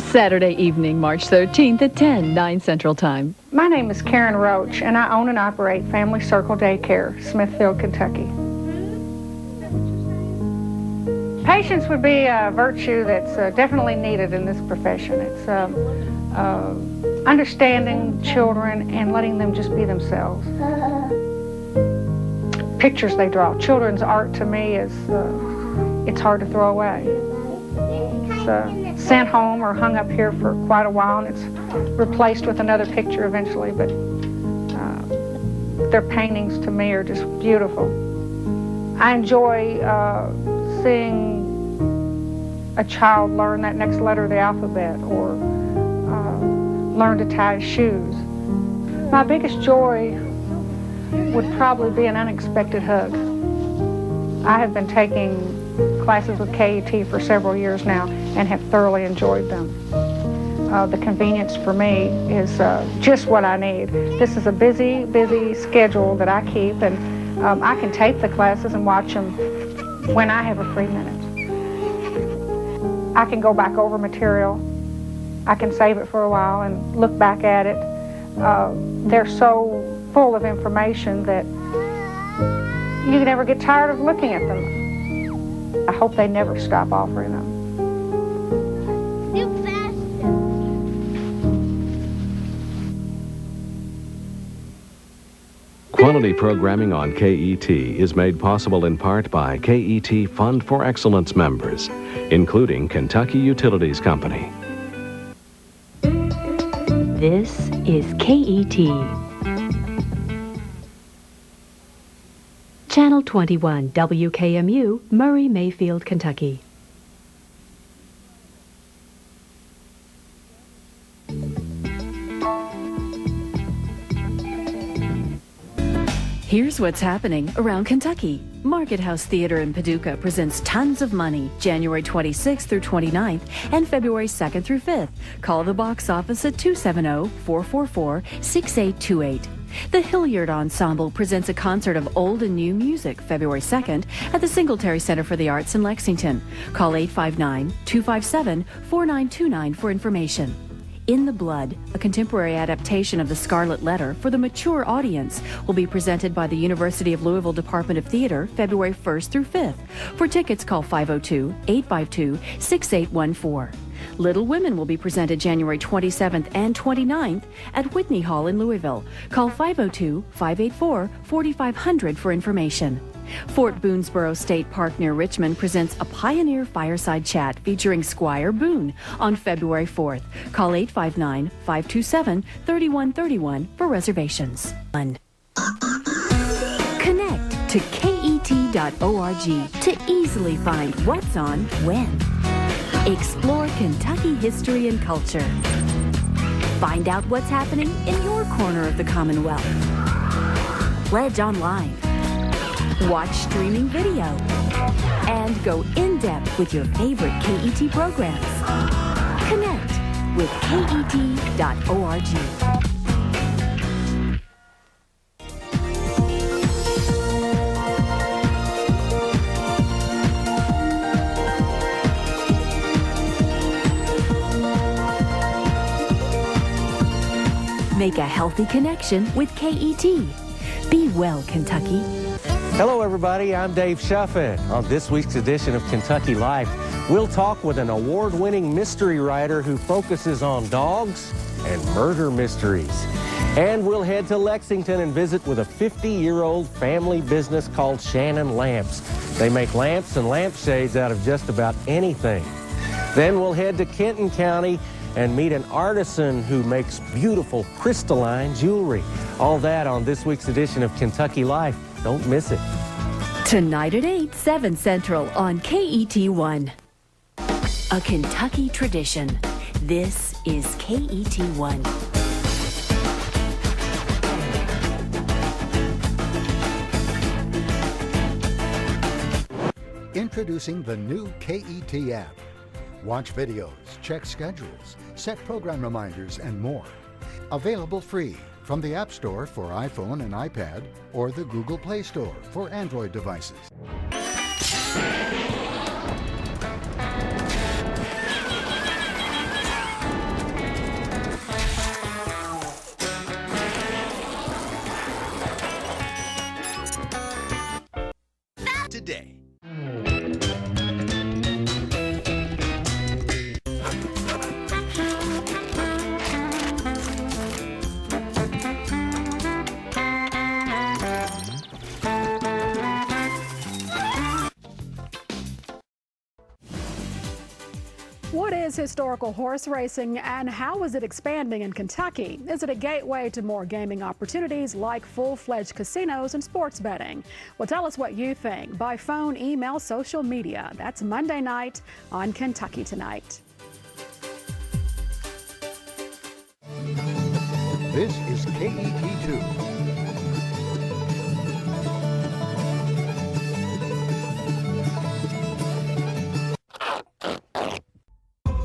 Saturday evening, March 13th at 10, 9 Central Time. My name is Karen Roach, and I own and operate Family Circle Daycare, Smithfield, Kentucky. Patience would be a virtue that's definitely needed in this profession. It's understanding children and letting them just be themselves. Pictures they draw. Children's art to me is, it's hard to throw away. It's sent home or hung up here for quite a while, and it's replaced with another picture eventually, but their paintings to me are just beautiful. I enjoy seeing a child learn that next letter of the alphabet or learn to tie his shoes. My biggest joy would probably be an unexpected hug. I have been taking classes with KET for several years now and have thoroughly enjoyed them. The convenience for me is just what I need. This is a busy, busy schedule that I keep, and I can tape the classes and watch them when I have a free minute. I can go back over material. I can save it for a while and look back at it. They're so full of information that you never get tired of looking at them. I hope they never stop offering them. Quality programming on KET is made possible in part by KET Fund for Excellence members, including Kentucky Utilities Company. This is KET. Channel 21, WKMU, Murray, Mayfield, Kentucky. Here's what's happening around Kentucky. Market House Theater in Paducah presents Tons of Money, January 26th through 29th and February 2nd through 5th. Call the box office at 270-444-6828. The Hilliard Ensemble presents a concert of old and new music February 2nd at the Singletary Center for the Arts in Lexington. Call 859-257-4929 for information. In the Blood, a contemporary adaptation of The Scarlet Letter for the mature audience, will be presented by the University of Louisville Department of Theater February 1st through 5th. For tickets, call 502-852-6814. Little Women will be presented January 27th and 29th at Whitney Hall in Louisville. Call 502-584-4500 for information. Fort Boonesboro State Park near Richmond presents a Pioneer Fireside Chat featuring Squire Boone on February 4th. Call 859-527-3131 for reservations. Connect to KET.org to easily find what's on when. Explore Kentucky history and culture. Find out what's happening in your corner of the Commonwealth. Pledge online. Watch streaming video. And go in-depth with your favorite KET programs. Connect with KET.org. Make a healthy connection with KET. Be well, Kentucky. Hello, everybody. I'm Dave Shuffin. On this week's edition of Kentucky Life, we'll talk with an award-winning mystery writer who focuses on dogs and murder mysteries. And we'll head to Lexington and visit with a 50-year-old family business called Shannon Lamps. They make lamps and lampshades out of just about anything. Then we'll head to Kenton County and meet an artisan who makes beautiful crystalline jewelry. All that on this week's edition of Kentucky Life. Don't miss it. Tonight at 8, 7 Central on KET1. A Kentucky tradition. This is KET1. Introducing the new KET app. Watch videos, check schedules, set program reminders, and more. Available free from the App Store for iPhone and iPad or the Google Play Store for Android devices. Today. What is historical horse racing and how is it expanding in Kentucky? Is it a gateway to more gaming opportunities like full-fledged casinos and sports betting? Well, tell us what you think by phone, email, social media. That's Monday night on Kentucky Tonight. This is KET2.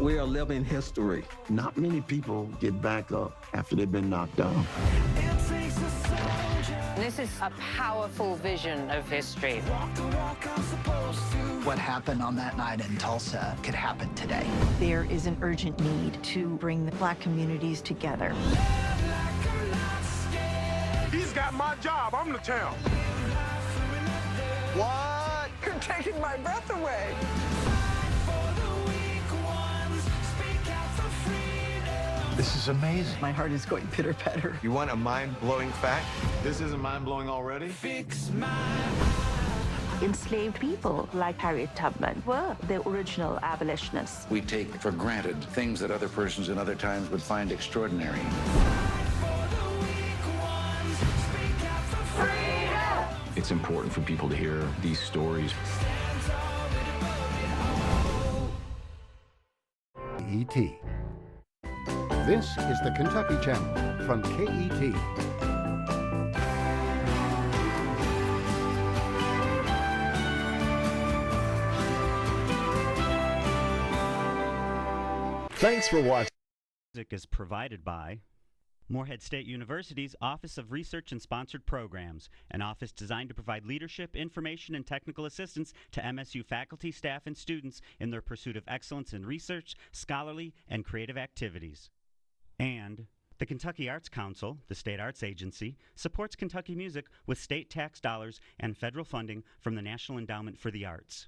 We are living history. Not many people get back up after they've been knocked down. This is a powerful vision of history. What happened on that night in Tulsa could happen today. There is an urgent need to bring the Black communities together. He's got my job. I'm the town. What? You're taking my breath away. This is amazing. My heart is going pitter-patter. You want a mind-blowing fact? This isn't mind-blowing already? Fix Enslaved people like Harriet Tubman were the original abolitionists. We take for granted things that other persons in other times would find extraordinary. It's important for people to hear these stories. KET. This is the Kentucky Channel from KET. Thanks for watching. Music is provided by Morehead State University's Office of Research and Sponsored Programs, an office designed to provide leadership, information, and technical assistance to MSU faculty, staff, and students in their pursuit of excellence in research, scholarly, and creative activities. And the Kentucky Arts Council, the state arts agency, supports Kentucky music with state tax dollars and federal funding from the National Endowment for the Arts.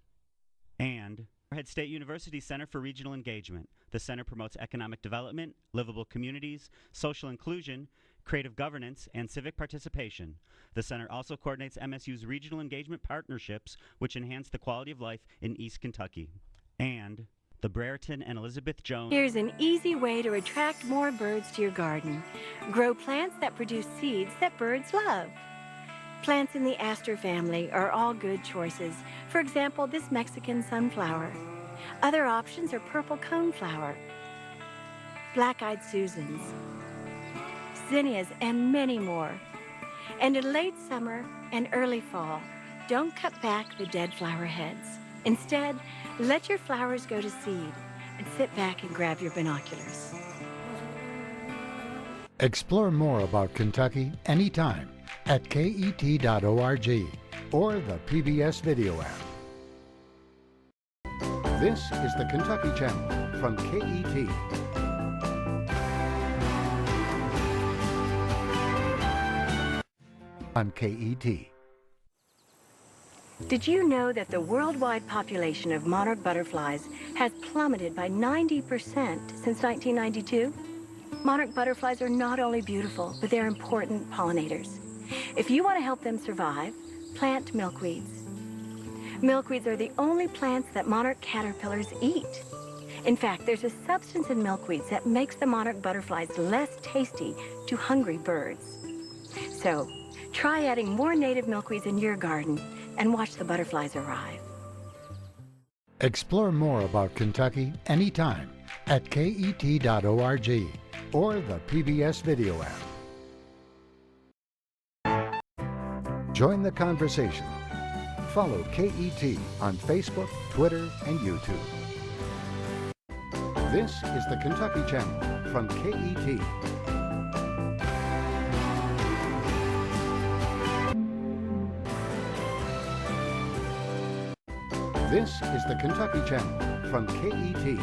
And Morehead State University Center for Regional Engagement. The center promotes economic development, livable communities, social inclusion, creative governance, and civic participation. The center also coordinates MSU's regional engagement partnerships, which enhance the quality of life in East Kentucky. And the Brereton and Elizabeth Jones. Here's an easy way to attract more birds to your garden. Grow plants that produce seeds that birds love. Plants in the aster family are all good choices. For example, this Mexican sunflower. Other options are purple coneflower, black-eyed Susans, zinnias, and many more. And in late summer and early fall, don't cut back the dead flower heads. Instead, let your flowers go to seed and sit back and grab your binoculars. Explore more about Kentucky anytime at KET.org or the PBS video app. This is the Kentucky Channel from KET. On KET. Did you know that the worldwide population of monarch butterflies has plummeted by 90% since 1992? Monarch butterflies are not only beautiful, but they're important pollinators. If you want to help them survive, plant milkweeds. Milkweeds are the only plants that monarch caterpillars eat. In fact, there's a substance in milkweeds that makes the monarch butterflies less tasty to hungry birds. So, try adding more native milkweeds in your garden and watch the butterflies arrive. Explore more about Kentucky anytime at KET.org or the PBS video app. Join the conversation. Follow KET on Facebook, Twitter, and YouTube. This is the Kentucky Channel from KET. This is the Kentucky Channel from KET.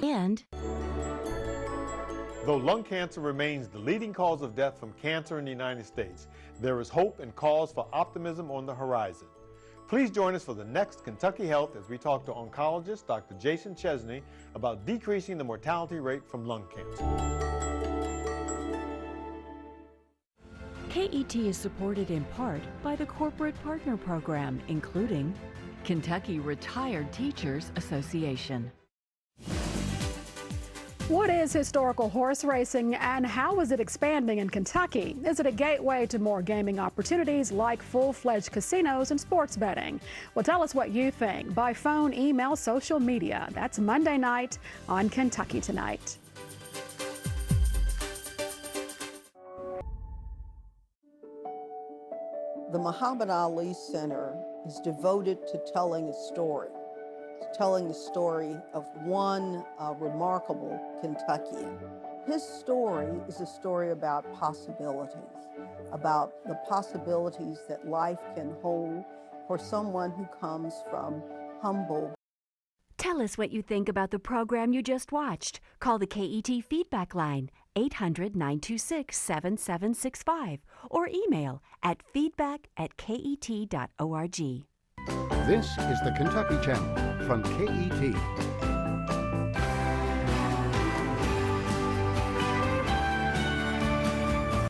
And Though lung cancer remains the leading cause of death from cancer in the United States, there is hope and cause for optimism on the horizon. Please join us for the next Kentucky Health as we talk to oncologist Dr. Jason Chesney about decreasing the mortality rate from lung cancer. KET is supported in part by the Corporate Partner Program, including Kentucky Retired Teachers Association. What is historical horse racing and how is it expanding in Kentucky? Is it a gateway to more gaming opportunities like full-fledged casinos and sports betting? Well, tell us what you think by phone, email, social media. That's Monday night on Kentucky Tonight. The Muhammad Ali Center is devoted to telling a story. Telling the story of one remarkable Kentuckian. His story is a story about possibilities, about the possibilities that life can hold for someone who comes from humble. Tell us what you think about the program you just watched. Call the KET feedback line 800-926-7765 or email at feedback@ket.org. This is the Kentucky Channel from KET.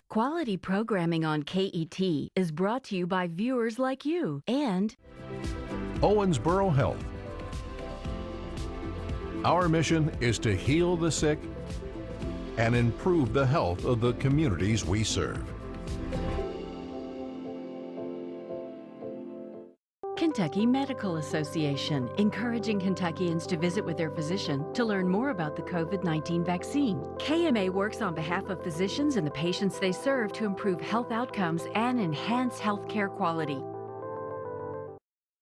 Quality programming on KET is brought to you by viewers like you and Owensboro Health. Our mission is to heal the sick and improve the health of the communities we serve. Kentucky Medical Association, encouraging Kentuckians to visit with their physician to learn more about the COVID-19 vaccine. KMA works on behalf of physicians and the patients they serve to improve health outcomes and enhance health care quality.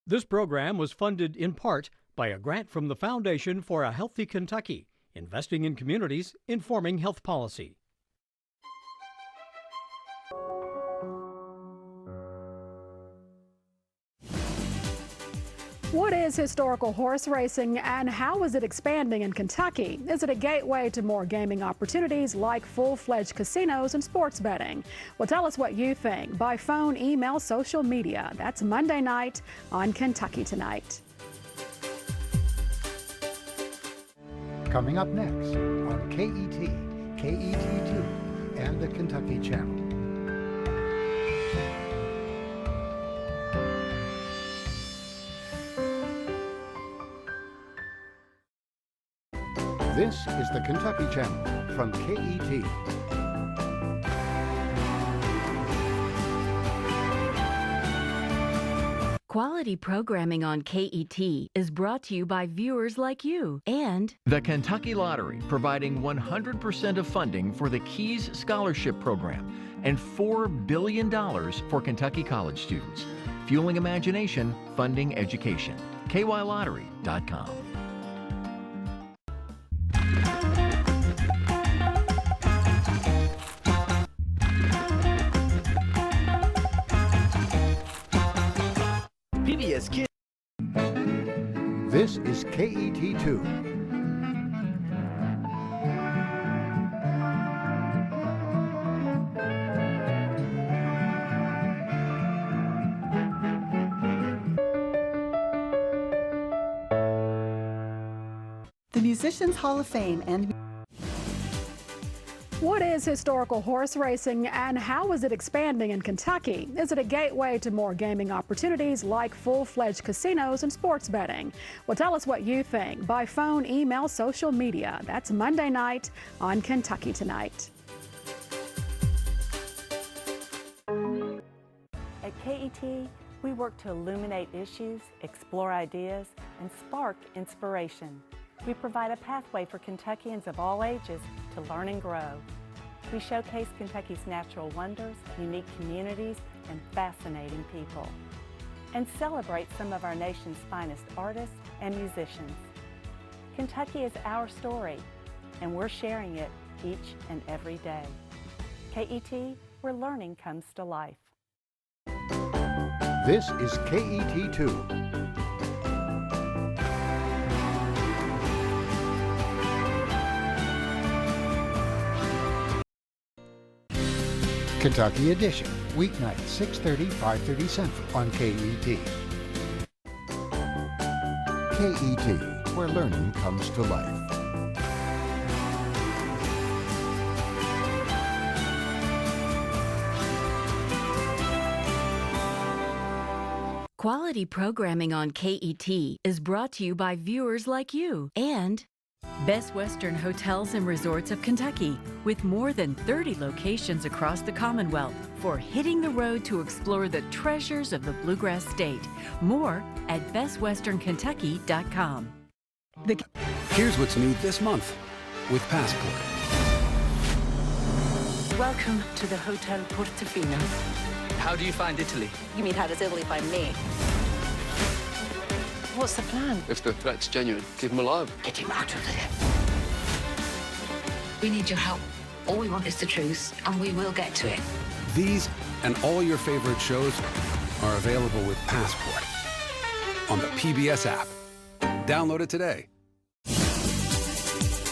This program was funded in part by a grant from the Foundation for a Healthy Kentucky, investing in communities, informing health policy. What is historical horse racing and how is it expanding in Kentucky? Is it a gateway to more gaming opportunities like full-fledged casinos and sports betting? Well, tell us what you think by phone, email, social media. That's Monday night on Kentucky Tonight. Coming up next on KET, KET2, and the Kentucky Channel. This is the Kentucky Channel from KET. Quality programming on KET is brought to you by viewers like you and the Kentucky Lottery, providing 100% of funding for the Keys Scholarship Program and $4 billion for Kentucky college students. Fueling imagination, funding education. KYLottery.com. PBS Kids. This is KET2. The Musicians Hall of Fame and What is historical horse racing and how is it expanding in Kentucky? Is it a gateway to more gaming opportunities like full-fledged casinos and sports betting? Well, tell us what you think by phone, email, social media. That's Monday night on Kentucky Tonight. At KET, we work to illuminate issues, explore ideas, and spark inspiration. We provide a pathway for Kentuckians of all ages to learn and grow. We showcase Kentucky's natural wonders, unique communities, and fascinating people, and celebrate some of our nation's finest artists and musicians. Kentucky is our story, and we're sharing it each and every day. KET, where learning comes to life. This is KET2. Kentucky Edition, weeknight 6:30, 5:30 Central on KET. KET, where learning comes to life. Quality programming on KET is brought to you by viewers like you and Best Western Hotels and Resorts of Kentucky, with more than 30 locations across the Commonwealth for hitting the road to explore the treasures of the Bluegrass State. More at bestwesternkentucky.com. Here's what's new this month with Passport. Welcome to the Hotel Portofino. How do you find Italy? You mean how does Italy find me? What's the plan? If the threat's genuine, keep him alive. Get him out of there. We need your help. All we want is the truth, and we will get to it. These and all your favorite shows are available with Passport on the PBS app. Download it today.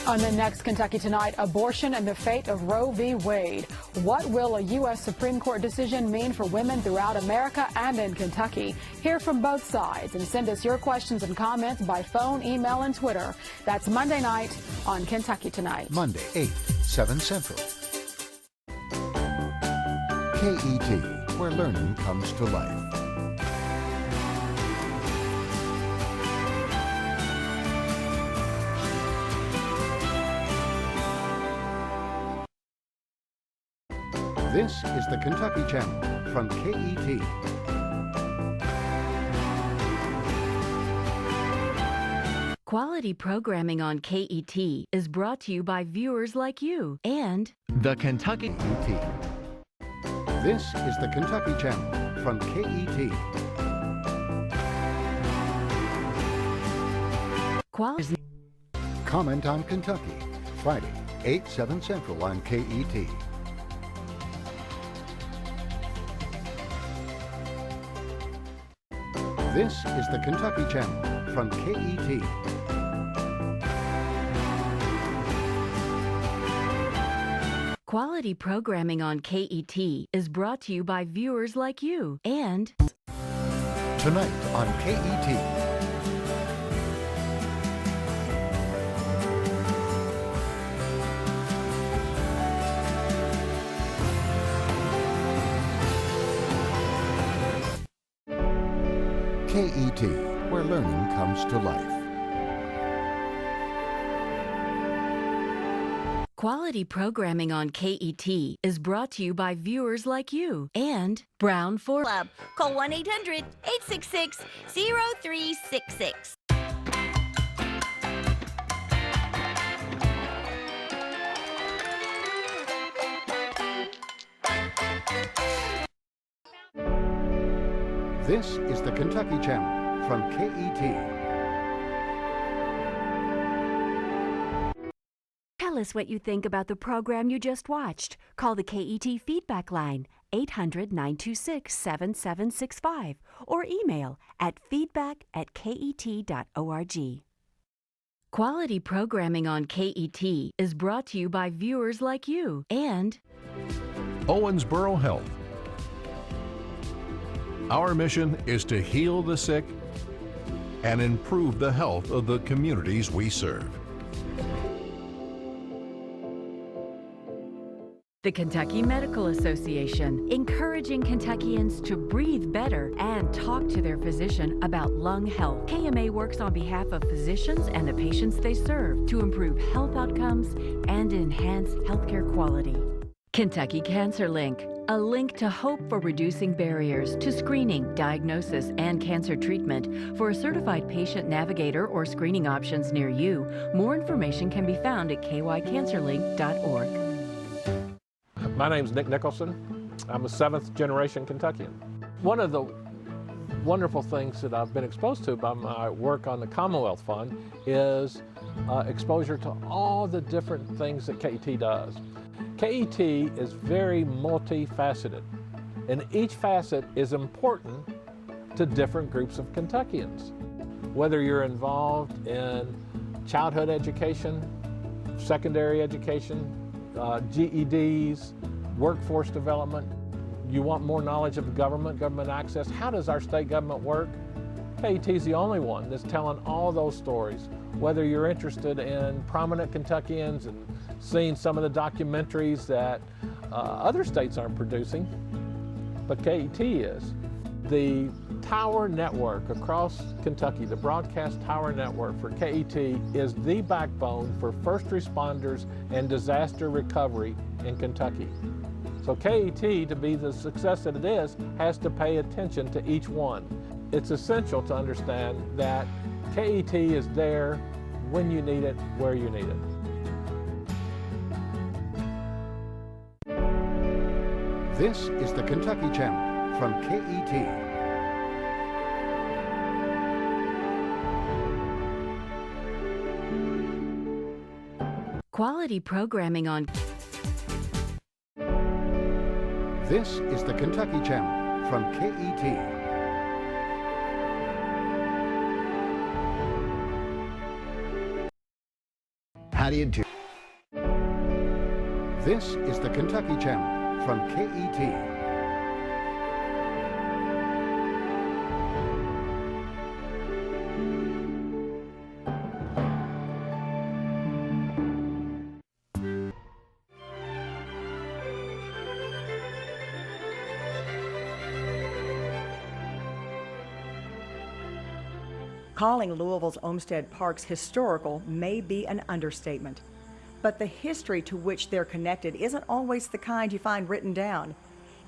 On the next Kentucky Tonight, abortion and the fate of Roe v. Wade. What will a U.S. Supreme Court decision mean for women throughout America and in Kentucky? Hear from both sides and send us your questions and comments by phone, email, and Twitter. That's Monday night on Kentucky Tonight. Monday, 8, 7 Central. KET, where learning comes to life. This is the Kentucky Channel from KET. Quality programming on KET is brought to you by viewers like you and the Kentucky KET. This is the Kentucky Channel from KET. Quality. Comment on Kentucky, Friday, 8, 7 Central on KET. This is the Kentucky Channel from KET. Quality programming on KET is brought to you by viewers like you and Tonight on KET. KET, where learning comes to life. Quality programming on KET is brought to you by viewers like you and Brown for Club. Call 1-800-866-0366. This is the Kentucky Channel from KET. Tell us what you think about the program you just watched. Call the KET feedback line, 800-926-7765, or email at feedback@ket.org. Quality programming on KET is brought to you by viewers like you and Owensboro Health. Our mission is to heal the sick and improve the health of the communities we serve. the Kentucky Medical Association, encouraging Kentuckians to breathe better and talk to their physician about lung health. KMA works on behalf of physicians and the patients they serve to improve health outcomes and enhance healthcare quality. Kentucky Cancer Link, a link to hope for reducing barriers to screening, diagnosis, and cancer treatment. For a certified patient navigator or screening options near you, more information can be found at kycancerlink.org. My name's Nick Nicholson. I'm a seventh generation Kentuckian. One of the wonderful things that I've been exposed to by my work on the Commonwealth Fund is exposure to all the different things that KET does. KET is very multifaceted, and each facet is important to different groups of Kentuckians. Whether you're involved in childhood education, secondary education, GEDs, workforce development, you want more knowledge of the government access, how does our state government work? KET is the only one that's telling all those stories. Whether you're interested in prominent Kentuckians and seeing some of the documentaries that other states aren't producing, but KET is. The tower network across Kentucky, the broadcast tower network for KET, is the backbone for first responders and disaster recovery in Kentucky. So KET, to be the success that it is, has to pay attention to each one. It's essential to understand that KET is there when you need it, where you need it. This is the Kentucky Channel from KET. Quality programming on This is the Kentucky Channel from KET. How do you do? This is the Kentucky Channel from KET. Calling Louisville's Olmsted Parks historical may be an understatement, but the history to which they're connected isn't always the kind you find written down.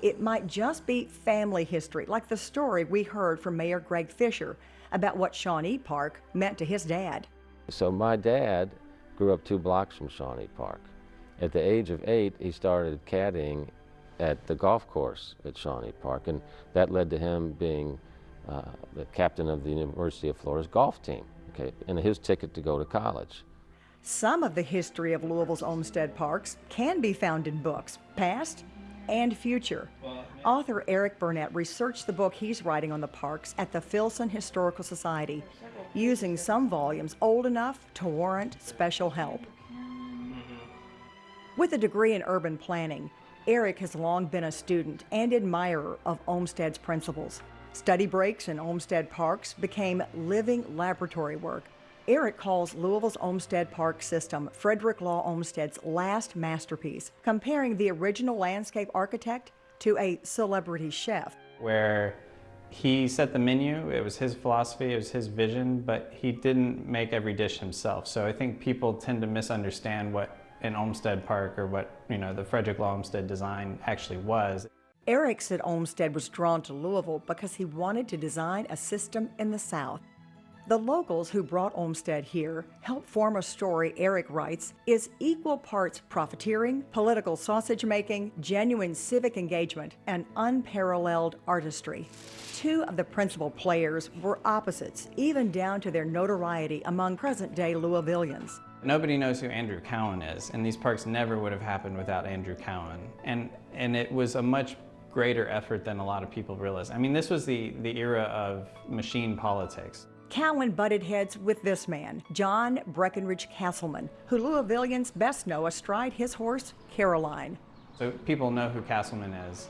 It might just be family history, like the story we heard from Mayor Greg Fisher about what Shawnee Park meant to his dad. So my dad grew up 2 blocks from Shawnee Park. At the age of 8, he started caddying at the golf course at Shawnee Park, and that led to him being the captain of the University of Florida's golf team, and his ticket to go to college. Some of the history of Louisville's Olmsted Parks can be found in books, past and future. Author Eric Burnett researched the book he's writing on the parks at the Filson Historical Society, using some volumes old enough to warrant special help. With a degree in urban planning, Eric has long been a student and admirer of Olmsted's principles. Study breaks in Olmsted Parks became living laboratory work. Eric calls Louisville's Olmsted Park system Frederick Law Olmsted's last masterpiece, comparing the original landscape architect to a celebrity chef. Where he set the menu, it was his philosophy, it was his vision, but he didn't make every dish himself. So I think people tend to misunderstand what an Olmsted Park or what, the Frederick Law Olmsted design actually was. Eric said Olmsted was drawn to Louisville because he wanted to design a system in the South. The locals who brought Olmsted here helped form a story Eric writes is equal parts profiteering, political sausage making, genuine civic engagement, and unparalleled artistry. 2 of the principal players were opposites, even down to their notoriety among present-day Louisvillians. Nobody knows who Andrew Cowan is, and these parks never would have happened without Andrew Cowan. And it was a much greater effort than a lot of people realize. I mean, this was the era of machine politics. Cowan butted heads with this man, John Breckinridge Castleman, who Louisvillians best know astride his horse, Caroline. So people know who Castleman is.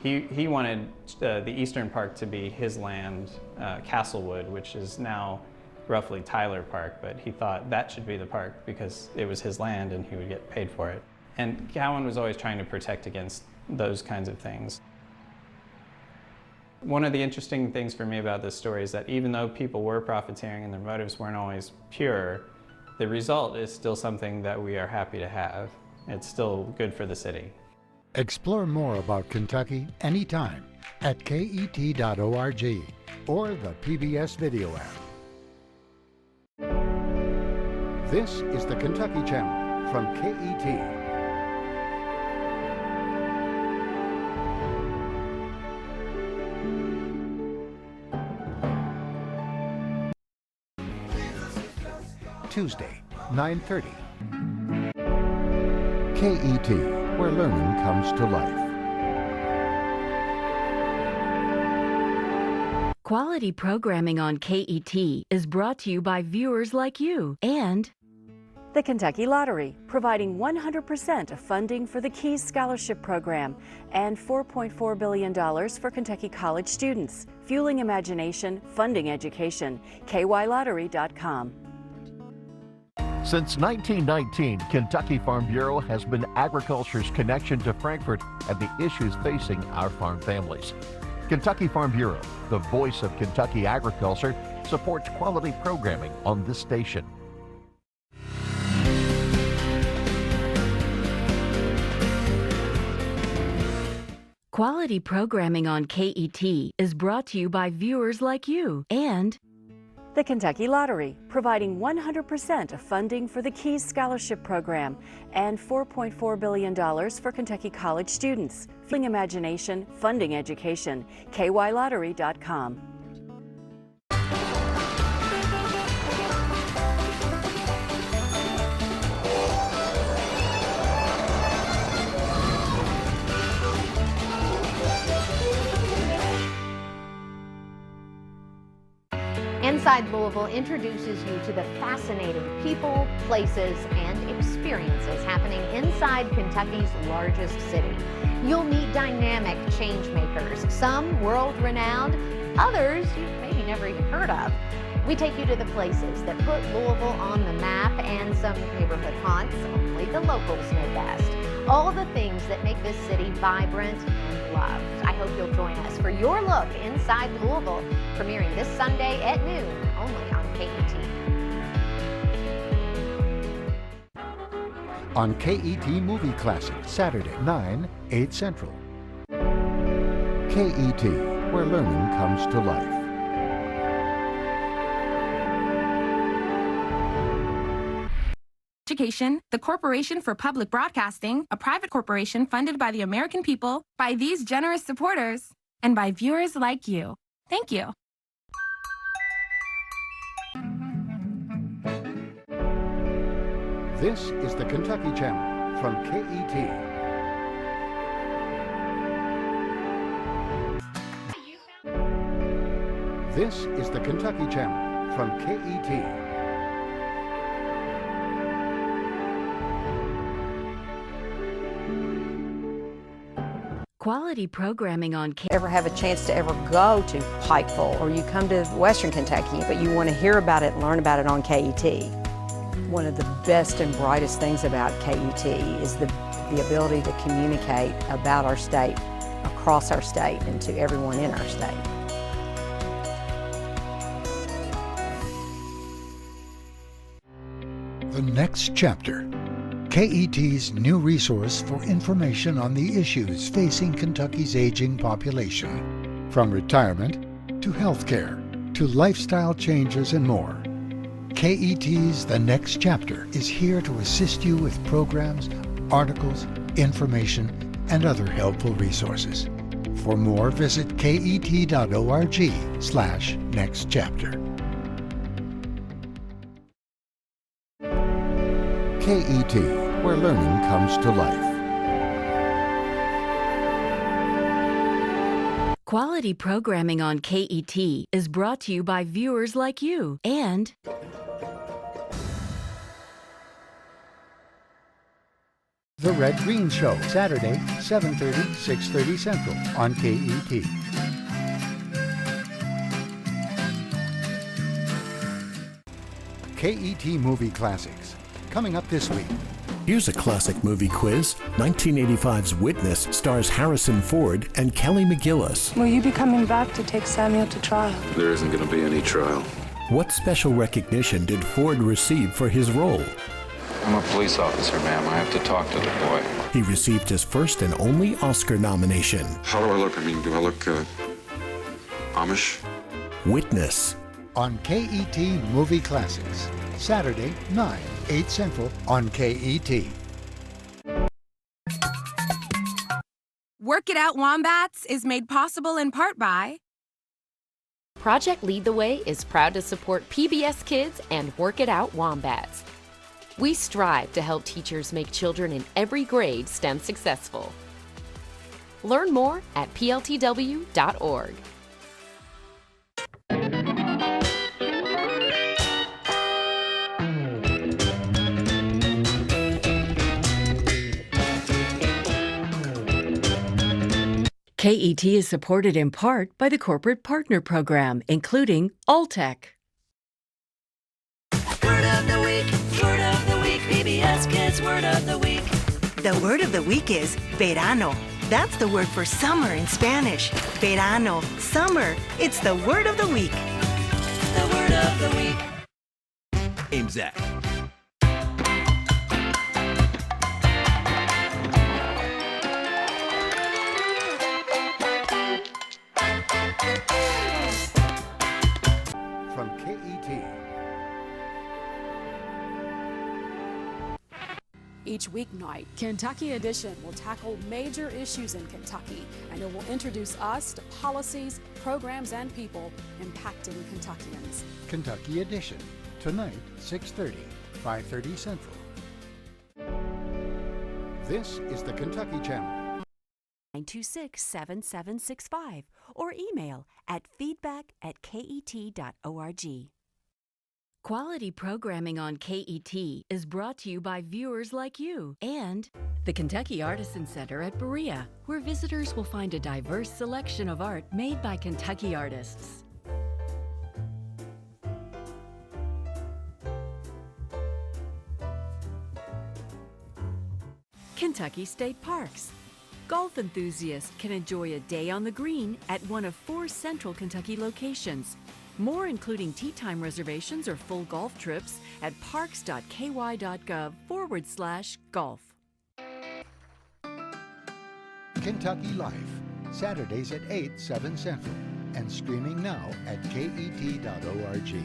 He wanted the Eastern Park to be his land, Castlewood, which is now roughly Tyler Park, but he thought that should be the park because it was his land and he would get paid for it. And Cowan was always trying to protect against those kinds of things. One of the interesting things for me about this story is that even though people were profiteering and their motives weren't always pure, the result is still something that we are happy to have. It's still good for the city. Explore more about Kentucky anytime at KET.org or the PBS video app. This is the Kentucky Channel from KET. Tuesday, 9:30. KET, where learning comes to life. Quality programming on KET is brought to you by viewers like you and the Kentucky Lottery, providing 100% of funding for the KEYS Scholarship Program and $4.4 billion for Kentucky college students, fueling imagination, funding education. KYLottery.com. Since 1919, Kentucky Farm Bureau has been agriculture's connection to Frankfort and the issues facing our farm families. Kentucky Farm Bureau, the voice of Kentucky agriculture, supports quality programming on this station. Quality programming on KET is brought to you by viewers like you and the Kentucky Lottery, providing 100% of funding for the KEYS Scholarship Program and $4.4 billion for Kentucky college students, fueling imagination, funding education. KYLottery.com. Inside Louisville introduces you to the fascinating people, places, and experiences happening inside Kentucky's largest city. You'll meet dynamic change makers, some world-renowned, others you've maybe never even heard of. We take you to the places that put Louisville on the map and some neighborhood haunts only the locals know best. All the things that make this city vibrant and loved. I hope you'll join us for your look inside Louisville, premiering this Sunday at noon, only on KET. On KET Movie Classic, Saturday, 9, 8 Central. KET, where learning comes to life. Education, the Corporation for Public Broadcasting, a private corporation funded by the American people, by these generous supporters, and by viewers like you. Thank you. This is the Kentucky Channel from KET. This is the Kentucky Channel from KET. Quality programming on ever have a chance to ever go to Pikeville, or you come to Western Kentucky, but you want to hear about it, learn about it on KET. One of the best and brightest things about KET is the ability to communicate about our state, across our state, and to everyone in our state. The Next Chapter. KET's new resource for information on the issues facing Kentucky's aging population, from retirement to healthcare to lifestyle changes and more. KET's The Next Chapter is here to assist you with programs, articles, information, and other helpful resources. For more, visit ket.org/nextchapter. KET, where learning comes to life. Quality programming on KET is brought to you by viewers like you and The Red Green Show, Saturday, 7:30, 6:30 Central on KET. KET Movie Classics, coming up this week. Here's a classic movie quiz. 1985's Witness stars Harrison Ford and Kelly McGillis. Will you be coming back to take Samuel to trial? There isn't going to be any trial. What special recognition did Ford receive for his role? I'm a police officer, ma'am. I have to talk to the boy. He received his first and only Oscar nomination. How do I look? I mean, do I look Amish? Witness. On KET Movie Classics, Saturday, 9, 8 Central on KET. Work It Out Wombats is made possible in part by Project Lead the Way is proud to support PBS Kids and Work It Out Wombats. We strive to help teachers make children in every grade STEM successful. Learn more at pltw.org. KET is supported in part by the Corporate Partner Program, including Alltech. Word of the week, PBS Kids Word of the Week. The word of the week is verano. That's the word for summer in Spanish. Verano, summer. It's the word of the week. The word of the week. I'm Zach. From KET. Each weeknight, Kentucky Edition will tackle major issues in Kentucky, and it will introduce us to policies, programs, and people impacting Kentuckians. Kentucky Edition, tonight, 6:30, 5:30 Central. This is the Kentucky Channel. 926-7765 or email at feedback@ket.org. Quality programming on KET is brought to you by viewers like you and the Kentucky Artisan Center at Berea, where visitors will find a diverse selection of art made by Kentucky artists. Kentucky State Parks. Golf enthusiasts can enjoy a day on the green at one of 4 central Kentucky locations. More, including tee time reservations or full golf trips, at parks.ky.gov/golf. Kentucky Life, Saturdays at 8, 7 Central, and streaming now at KET.org.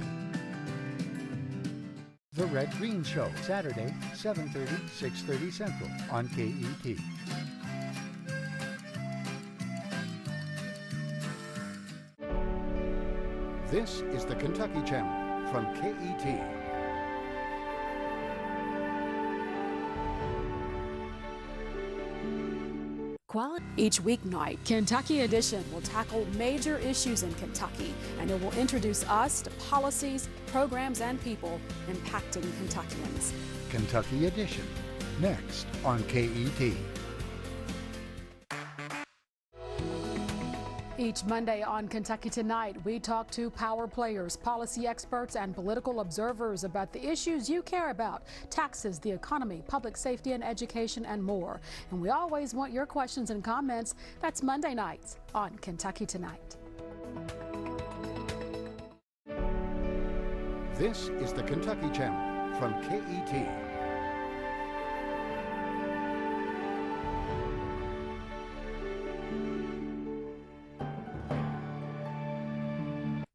The Red Green Show, Saturday, 7:30, 6:30 Central on KET. This is the Kentucky Channel from KET. Each weeknight, Kentucky Edition will tackle major issues in Kentucky, and it will introduce us to policies, programs, and people impacting Kentuckians. Kentucky Edition, next on KET. Each Monday on Kentucky Tonight, we talk to power players, policy experts, and political observers about the issues you care about: taxes, the economy, public safety and education, and more. And we always want your questions and comments. That's Monday nights on Kentucky Tonight. This is the Kentucky Channel from KET.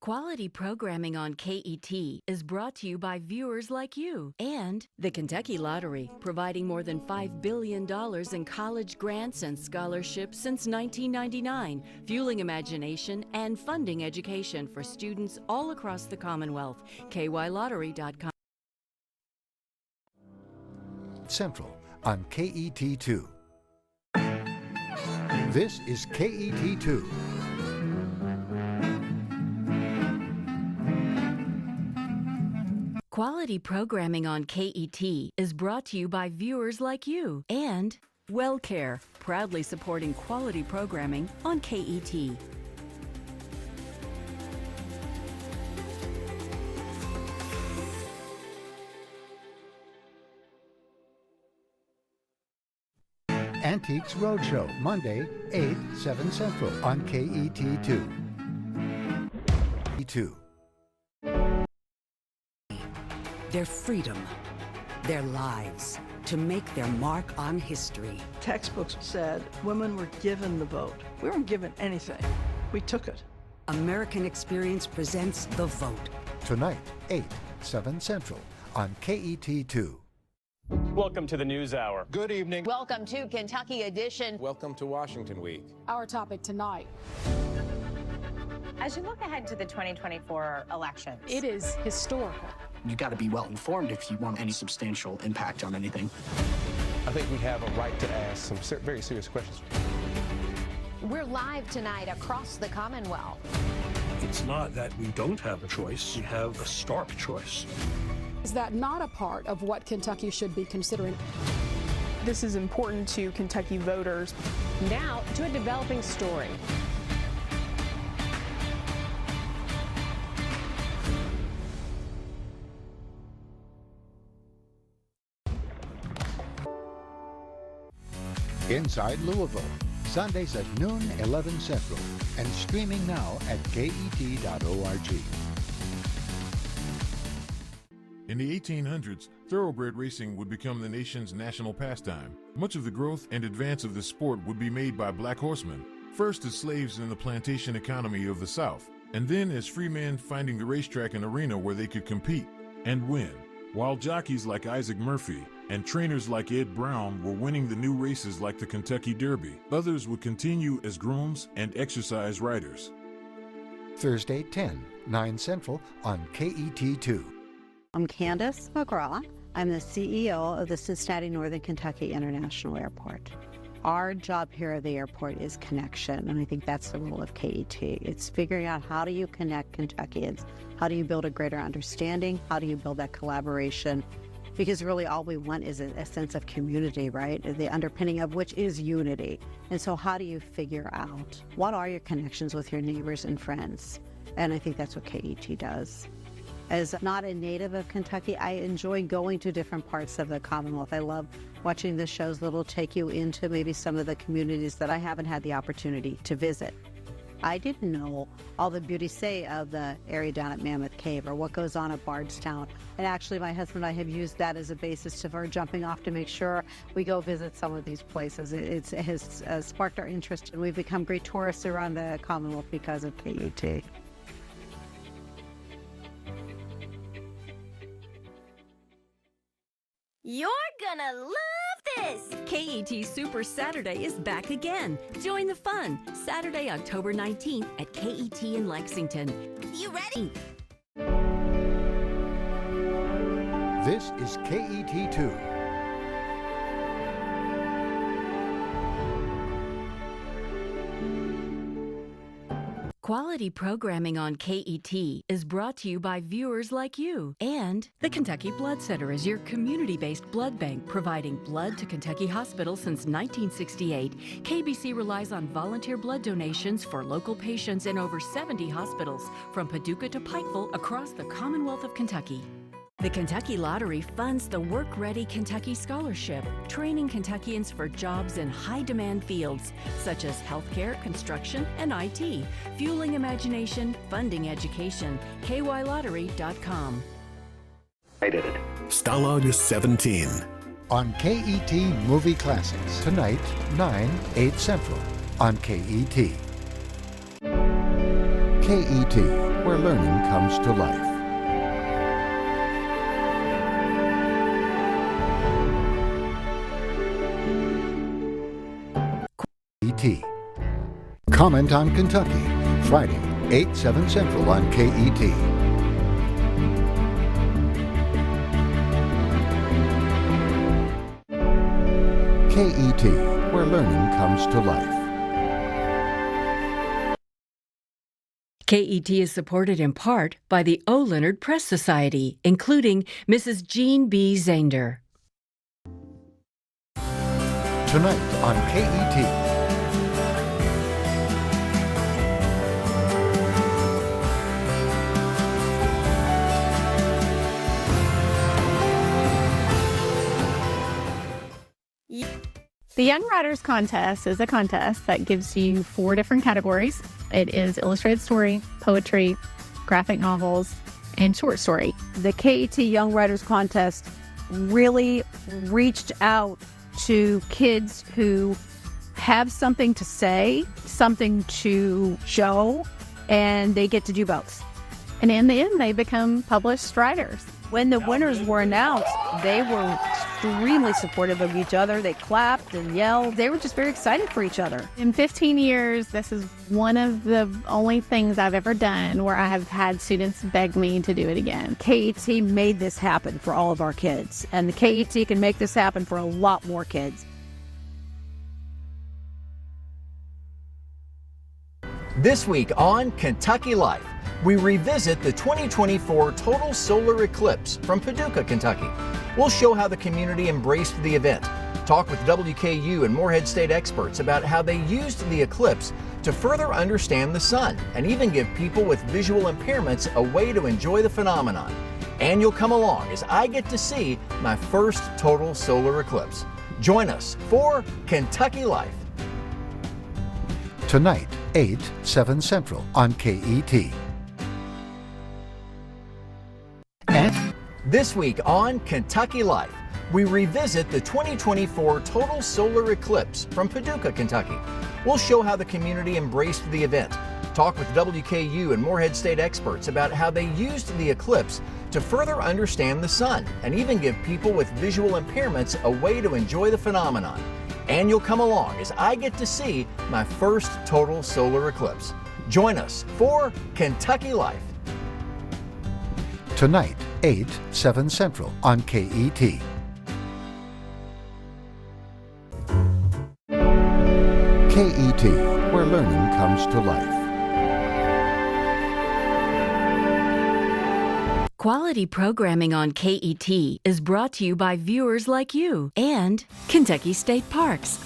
Quality programming on KET is brought to you by viewers like you and the Kentucky Lottery, providing more than $5 billion in college grants and scholarships since 1999, fueling imagination and funding education for students all across the Commonwealth. KYLottery.com. Central on KET2. This is KET2. Quality programming on KET is brought to you by viewers like you and WellCare, proudly supporting quality programming on KET. Antiques Roadshow, Monday, 8, 7 Central on KET2. Their freedom, their lives, to make their mark on history. Textbooks said women were given the vote. We weren't given anything. We took it. American Experience presents The Vote. Tonight, 8, 7 Central on KET2. Welcome to the News Hour. Good evening. Welcome to Kentucky Edition. Welcome to Washington Week. Our topic tonight. As you look ahead to the 2024 elections, It is historical. You got to be well informed if you want any substantial impact on anything. I think we have a right to ask some very serious questions. We're live tonight across the Commonwealth. It's not that we don't have a choice, we have a stark choice. Is that not a part of what Kentucky should be considering? This is important to Kentucky voters. Now to a developing story. Inside Louisville, Sundays at noon, 11 Central, and streaming now at KET.org. In the 1800s, thoroughbred racing would become the nation's national pastime. Much of the growth and advance of the sport would be made by black horsemen, first as slaves in the plantation economy of the South, and then as free men finding the racetrack and arena where they could compete and win. While jockeys like Isaac Murphy and trainers like Ed Brown were winning the new races like the Kentucky Derby, others would continue as grooms and exercise riders. Thursday, 10, 9 Central on KET2. I'm Candace McGraw. I'm the CEO of the Cincinnati Northern Kentucky International Airport. Our job here at the airport is connection, and I think that's the role of KET. It's figuring out how do you connect Kentuckians, how do you build a greater understanding, how do you build that collaboration, because really all we want is a sense of community, right? The underpinning of which is unity. And so how do you figure out what are your connections with your neighbors and friends? And I think that's what KET does. As not a native of Kentucky, I enjoy going to different parts of the Commonwealth. I love watching the shows that'll take you into maybe some of the communities that I haven't had the opportunity to visit. I didn't know all the beauty, say, of the area down at Mammoth Cave or what goes on at Bardstown. And actually, my husband and I have used that as a basis for jumping off to make sure we go visit some of these places. It has sparked our interest, and we've become great tourists around the Commonwealth because of KET. You're gonna love this! KET Super Saturday is back again. Join the fun. Saturday, October 19th at KET in Lexington. You ready? This is KET2. Quality programming on KET is brought to you by viewers like you. And the Kentucky Blood Center is your community-based blood bank providing blood to Kentucky hospitals since 1968. KBC relies on volunteer blood donations for local patients in over 70 hospitals from Paducah to Pikeville across the Commonwealth of Kentucky. The Kentucky Lottery funds the Work Ready Kentucky Scholarship, training Kentuckians for jobs in high-demand fields such as healthcare, construction, and IT, fueling imagination, funding education. KYLottery.com. I did it. Stalag 17. On KET Movie Classics. Tonight, 9, 8 Central. On KET. KET, where learning comes to life. KET. Comment on Kentucky. Friday, 8, 7 Central on KET. KET, where learning comes to life. KET is supported in part by the O. Leonard Press Society, including Mrs. Jean B. Zander. Tonight on KET. The Young Writers Contest is a contest that gives you 4 different categories. It is illustrated story, poetry, graphic novels, and short story. The KET Young Writers Contest really reached out to kids who have something to say, something to show, and they get to do both. And in the end, they become published writers. When the winners were announced, they were extremely supportive of each other. They clapped and yelled. They were just very excited for each other. In 15 years, this is one of the only things I've ever done where I have had students beg me to do it again. KET made this happen for all of our kids, and the KET can make this happen for a lot more kids. This week on Kentucky Life, we revisit the 2024 total solar eclipse from Paducah, Kentucky. We'll show how the community embraced the event, talk with WKU and Morehead State experts about how they used the eclipse to further understand the sun and even give people with visual impairments a way to enjoy the phenomenon. And you'll come along as I get to see my first total solar eclipse. Join us for Kentucky Life. Tonight, 8, 7 Central on KET. This week on Kentucky Life, we revisit the 2024 total solar eclipse from Paducah, Kentucky. We'll show how the community embraced the event, talk with WKU and Morehead State experts about how they used the eclipse to further understand the sun and even give people with visual impairments a way to enjoy the phenomenon. And you'll come along as I get to see my first total solar eclipse. Join us for Kentucky Life. Tonight, 8, 7 Central on KET. KET, where learning comes to life. Quality programming on KET is brought to you by viewers like you and Kentucky State Parks.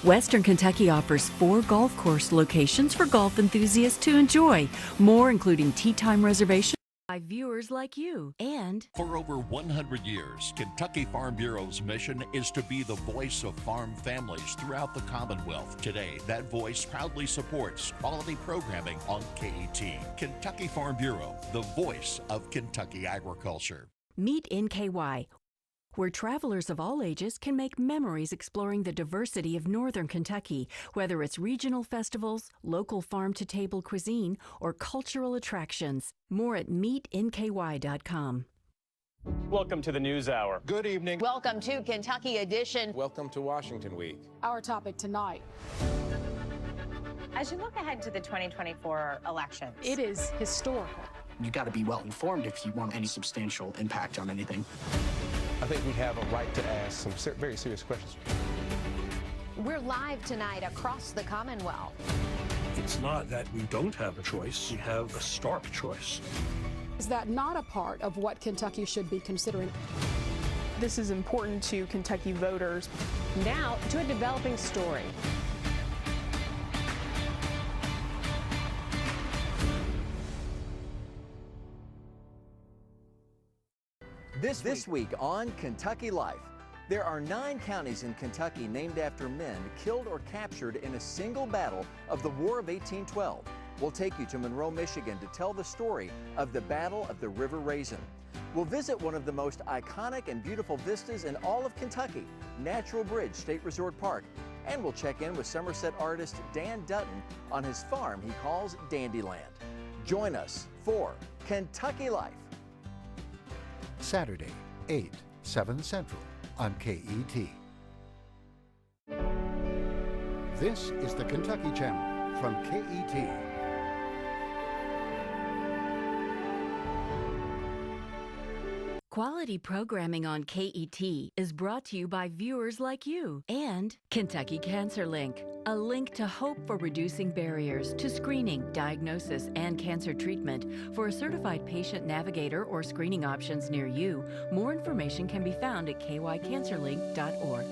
Western Kentucky offers 4 golf course locations for golf enthusiasts to enjoy, more including tee time reservations by viewers like you and for over 100 years, Kentucky Farm Bureau's mission is to be the voice of farm families throughout the Commonwealth. Today, that voice proudly supports quality programming on KET. Kentucky Farm Bureau, the voice of Kentucky agriculture. Meet NKY, where travelers of all ages can make memories exploring the diversity of northern Kentucky, whether it's regional festivals, local farm-to-table cuisine, or cultural attractions. More at meetnky.com. Welcome to the News Hour. Good evening. Welcome to Kentucky Edition. Welcome to Washington Week. Our topic tonight. As you look ahead to the 2024 elections, It is historical. You got to be well informed if you want any substantial impact on anything. I think we have a right to ask some very serious questions. We're live tonight across the Commonwealth. It's not that we don't have a choice, we have a stark choice. Is that not a part of what Kentucky should be considering? This is important to Kentucky voters. Now to a developing story. This week on Kentucky Life, there are 9 counties in Kentucky named after men killed or captured in a single battle of the War of 1812. We'll take you to Monroe, Michigan to tell the story of the Battle of the River Raisin. We'll visit one of the most iconic and beautiful vistas in all of Kentucky, Natural Bridge State Resort Park. And we'll check in with Somerset artist Dan Dutton on his farm he calls Dandyland. Join us for Kentucky Life. Saturday, 8, 7 Central on KET. This is the Kentucky Channel from KET. Quality programming on KET is brought to you by viewers like you and Kentucky Cancer Link, a link to hope for reducing barriers to screening, diagnosis, and cancer treatment. For a certified patient navigator or screening options near you, more information can be found at kycancerlink.org.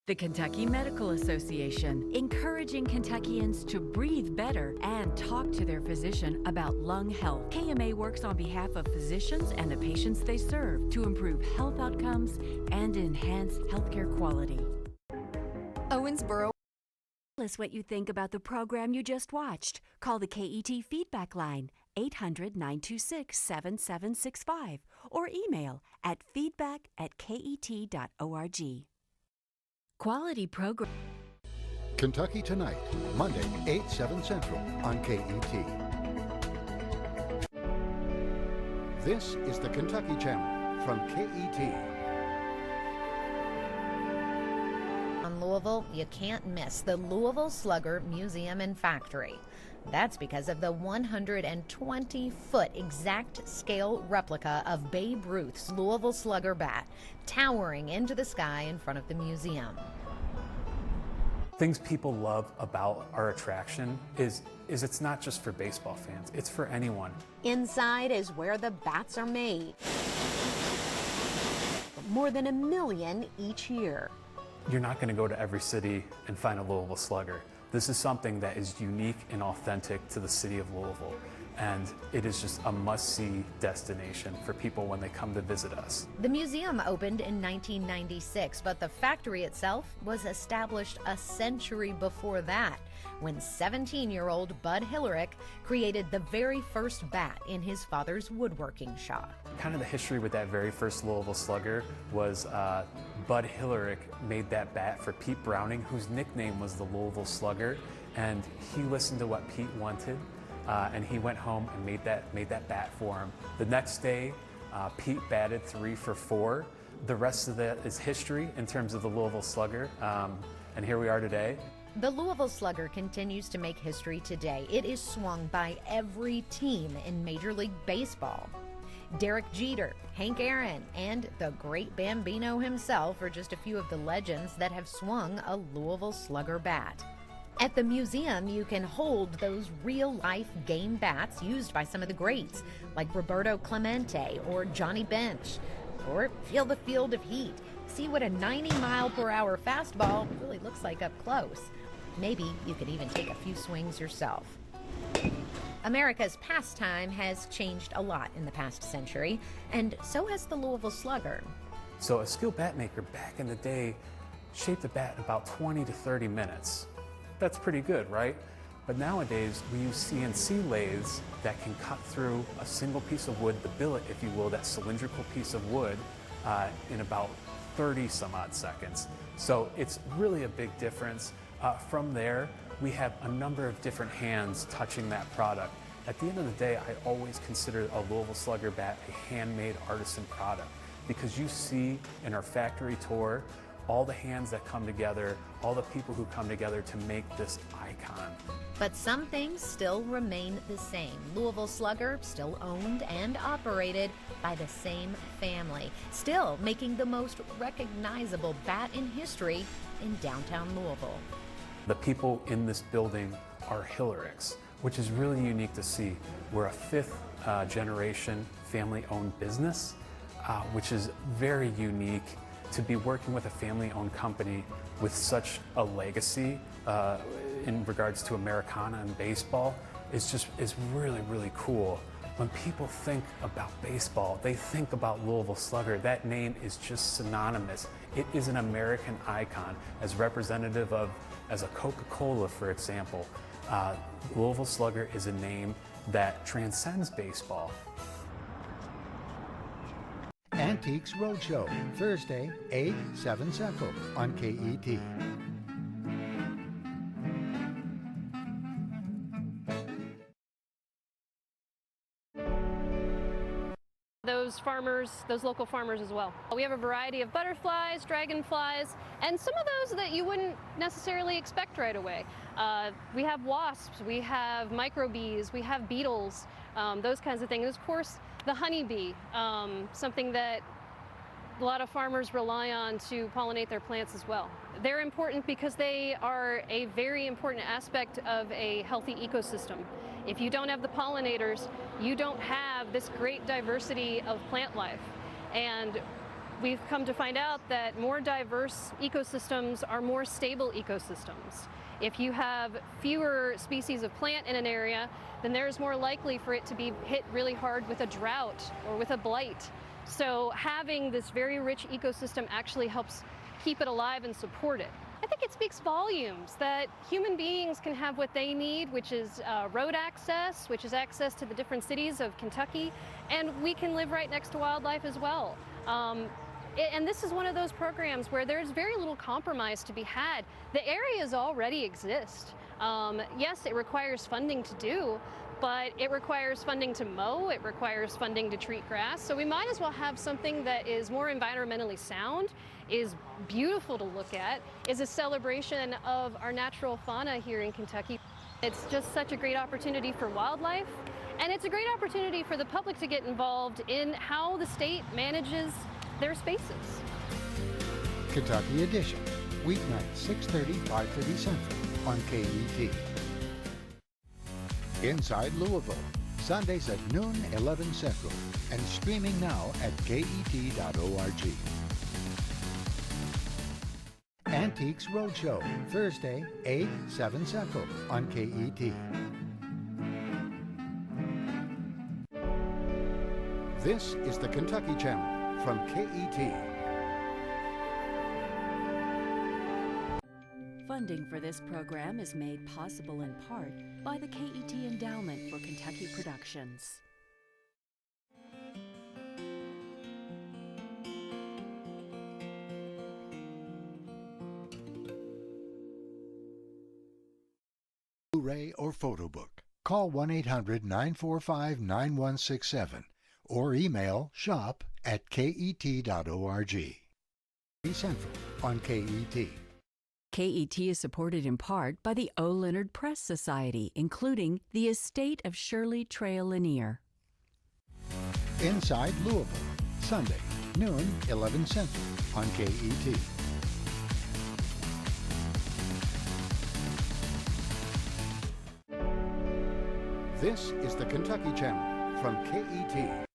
The Kentucky Medical Association, encouraging Kentuckians to breathe better and talk to their physician about lung health. KMA works on behalf of physicians and the patients they serve to improve health outcomes and enhance healthcare quality. Owensboro. Tell us what you think about the program you just watched. Call the KET feedback line, 800-926-7765, or email at feedback@ket.org. Quality program. Kentucky Tonight, Monday, 8, 7 Central on KET. This is the Kentucky Channel from KET. On Louisville, you can't miss the Louisville Slugger Museum and Factory. That's because of the 120-foot exact scale replica of Babe Ruth's Louisville Slugger bat towering into the sky in front of the museum. Things people love about our attraction is it's not just for baseball fans, it's for anyone. Inside is where the bats are made. More than 1 million each year. You're not going to go to every city and find a Louisville Slugger. This is something that is unique and authentic to the city of Louisville, and it is just a must-see destination for people when they come to visit us. The museum opened in 1996, but the factory itself was established a century before that, when 17-year-old Bud Hillerick created the very first bat in his father's woodworking shop. Kind of the history with that very first Louisville Slugger was Bud Hillerick made that bat for Pete Browning, whose nickname was the Louisville Slugger, and he listened to what Pete wanted, and he went home and made that bat for him. The next day, Pete batted 3 for 4. The rest of that is history in terms of the Louisville Slugger, and here we are today. The Louisville Slugger continues to make history today. It is swung by every team in Major League Baseball. Derek Jeter, Hank Aaron, and the great Bambino himself are just a few of the legends that have swung a Louisville Slugger bat. At the museum, you can hold those real-life game bats used by some of the greats, like Roberto Clemente or Johnny Bench. Or feel the field of heat. See what a 90-mile-per-hour fastball really looks like up close. Maybe you could even take a few swings yourself. America's pastime has changed a lot in the past century, and so has the Louisville Slugger. So a skilled bat maker back in the day shaped a bat in about 20 to 30 minutes. That's pretty good, right? But nowadays, we use CNC lathes that can cut through a single piece of wood, the billet, if you will, that cylindrical piece of wood, in about 30 some odd seconds. So it's really a big difference. From there, we have a number of different hands touching that product. At the end of the day, I always consider a Louisville Slugger bat a handmade artisan product, because you see in our factory tour all the hands that come together, all the people who come together to make this icon. But some things still remain the same. Louisville Slugger still owned and operated by the same family, still making the most recognizable bat in history in downtown Louisville. The people in this building are Hillericks, which is really unique to see. We're a fifth generation family-owned business, which is very unique to be working with a family-owned company with such a legacy in regards to Americana and baseball is really, really cool. When people think about baseball, they think about Louisville Slugger. That name is just synonymous. It is an American icon, as representative of, as a Coca-Cola, for example. Louisville Slugger is a name that transcends baseball. Antiques Roadshow, Thursday, 8, 7 Central on KET. Those local farmers as well. We have a variety of butterflies, dragonflies, and some of those that you wouldn't necessarily expect right away. We have wasps, we have microbees, we have beetles, those kinds of things. And of course, the honeybee, something that a lot of farmers rely on to pollinate their plants as well. They're important because they are a very important aspect of a healthy ecosystem. If you don't have the pollinators, you don't have this great diversity of plant life. And we've come to find out that more diverse ecosystems are more stable ecosystems. If you have fewer species of plant in an area, then there's more likely for it to be hit really hard with a drought or with a blight. So having this very rich ecosystem actually helps keep it alive and support it. I think it speaks volumes that human beings can have what they need, which is road access, which is access to the different cities of Kentucky, and we can live right next to wildlife as well. And this is one of those programs where there's very little compromise to be had. The areas already exist. Yes, it requires funding to do, but it requires funding to mow, it requires funding to treat grass, so we might as well have something that is more environmentally sound, is beautiful to look at, is a celebration of our natural fauna here in Kentucky. It's just such a great opportunity for wildlife, and it's a great opportunity for the public to get involved in how the state manages their spaces. Kentucky Edition, weeknights 6:30, 5:30 Central on KET. Inside Louisville, Sundays at noon, 11 Central, and streaming now at KET.org. Antiques Roadshow, Thursday, 8, 7 Central on KET. This is the Kentucky Channel from KET. Funding for this program is made possible in part by the KET Endowment for Kentucky Productions. Blu-ray or photo book. Call 1-800-945-9167 or email shop@ket.org. Central on KET. KET is supported in part by the O. Leonard Press Society, including the estate of Shirley Trail Lanier. Inside Louisville, Sunday, noon, 11 Central on KET. This is the Kentucky Channel from KET.